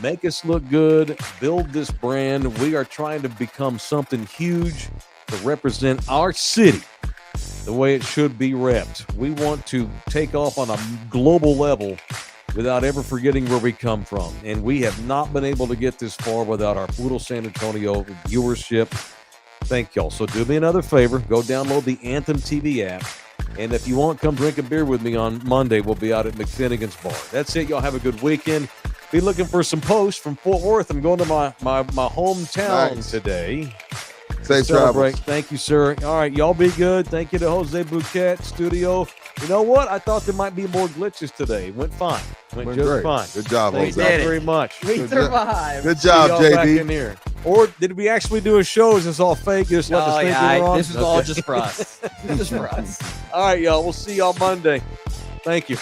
Make us look good. Build this brand. We are trying to become something huge to represent our city the way it should be repped. We want to take off on a global level without ever forgetting where we come from. And we have not been able to get this far without our little San Antonio viewership. Thank y'all. So do me another favor. Go download the Anthem TV app. And if you want, come drink a beer with me on Monday. We'll be out at McFinnigan's Bar. That's it. Y'all have a good weekend. Be looking for some posts from Fort Worth. I'm going to my hometown today. Safe travels. Thank you, sir. All right, y'all be good. Thank you to Jose Bouquet Studio. You know what? I thought there might be more glitches today. Went fine. Went just great. fine. Good job, Thank Jose. you very much. We survived. Good See job, y'all back in JD. here. Or did we actually do a show? Is this all fake? Just let us think we were on? This is all just for us. Just for us. All right, y'all. We'll see y'all Monday. Thank you.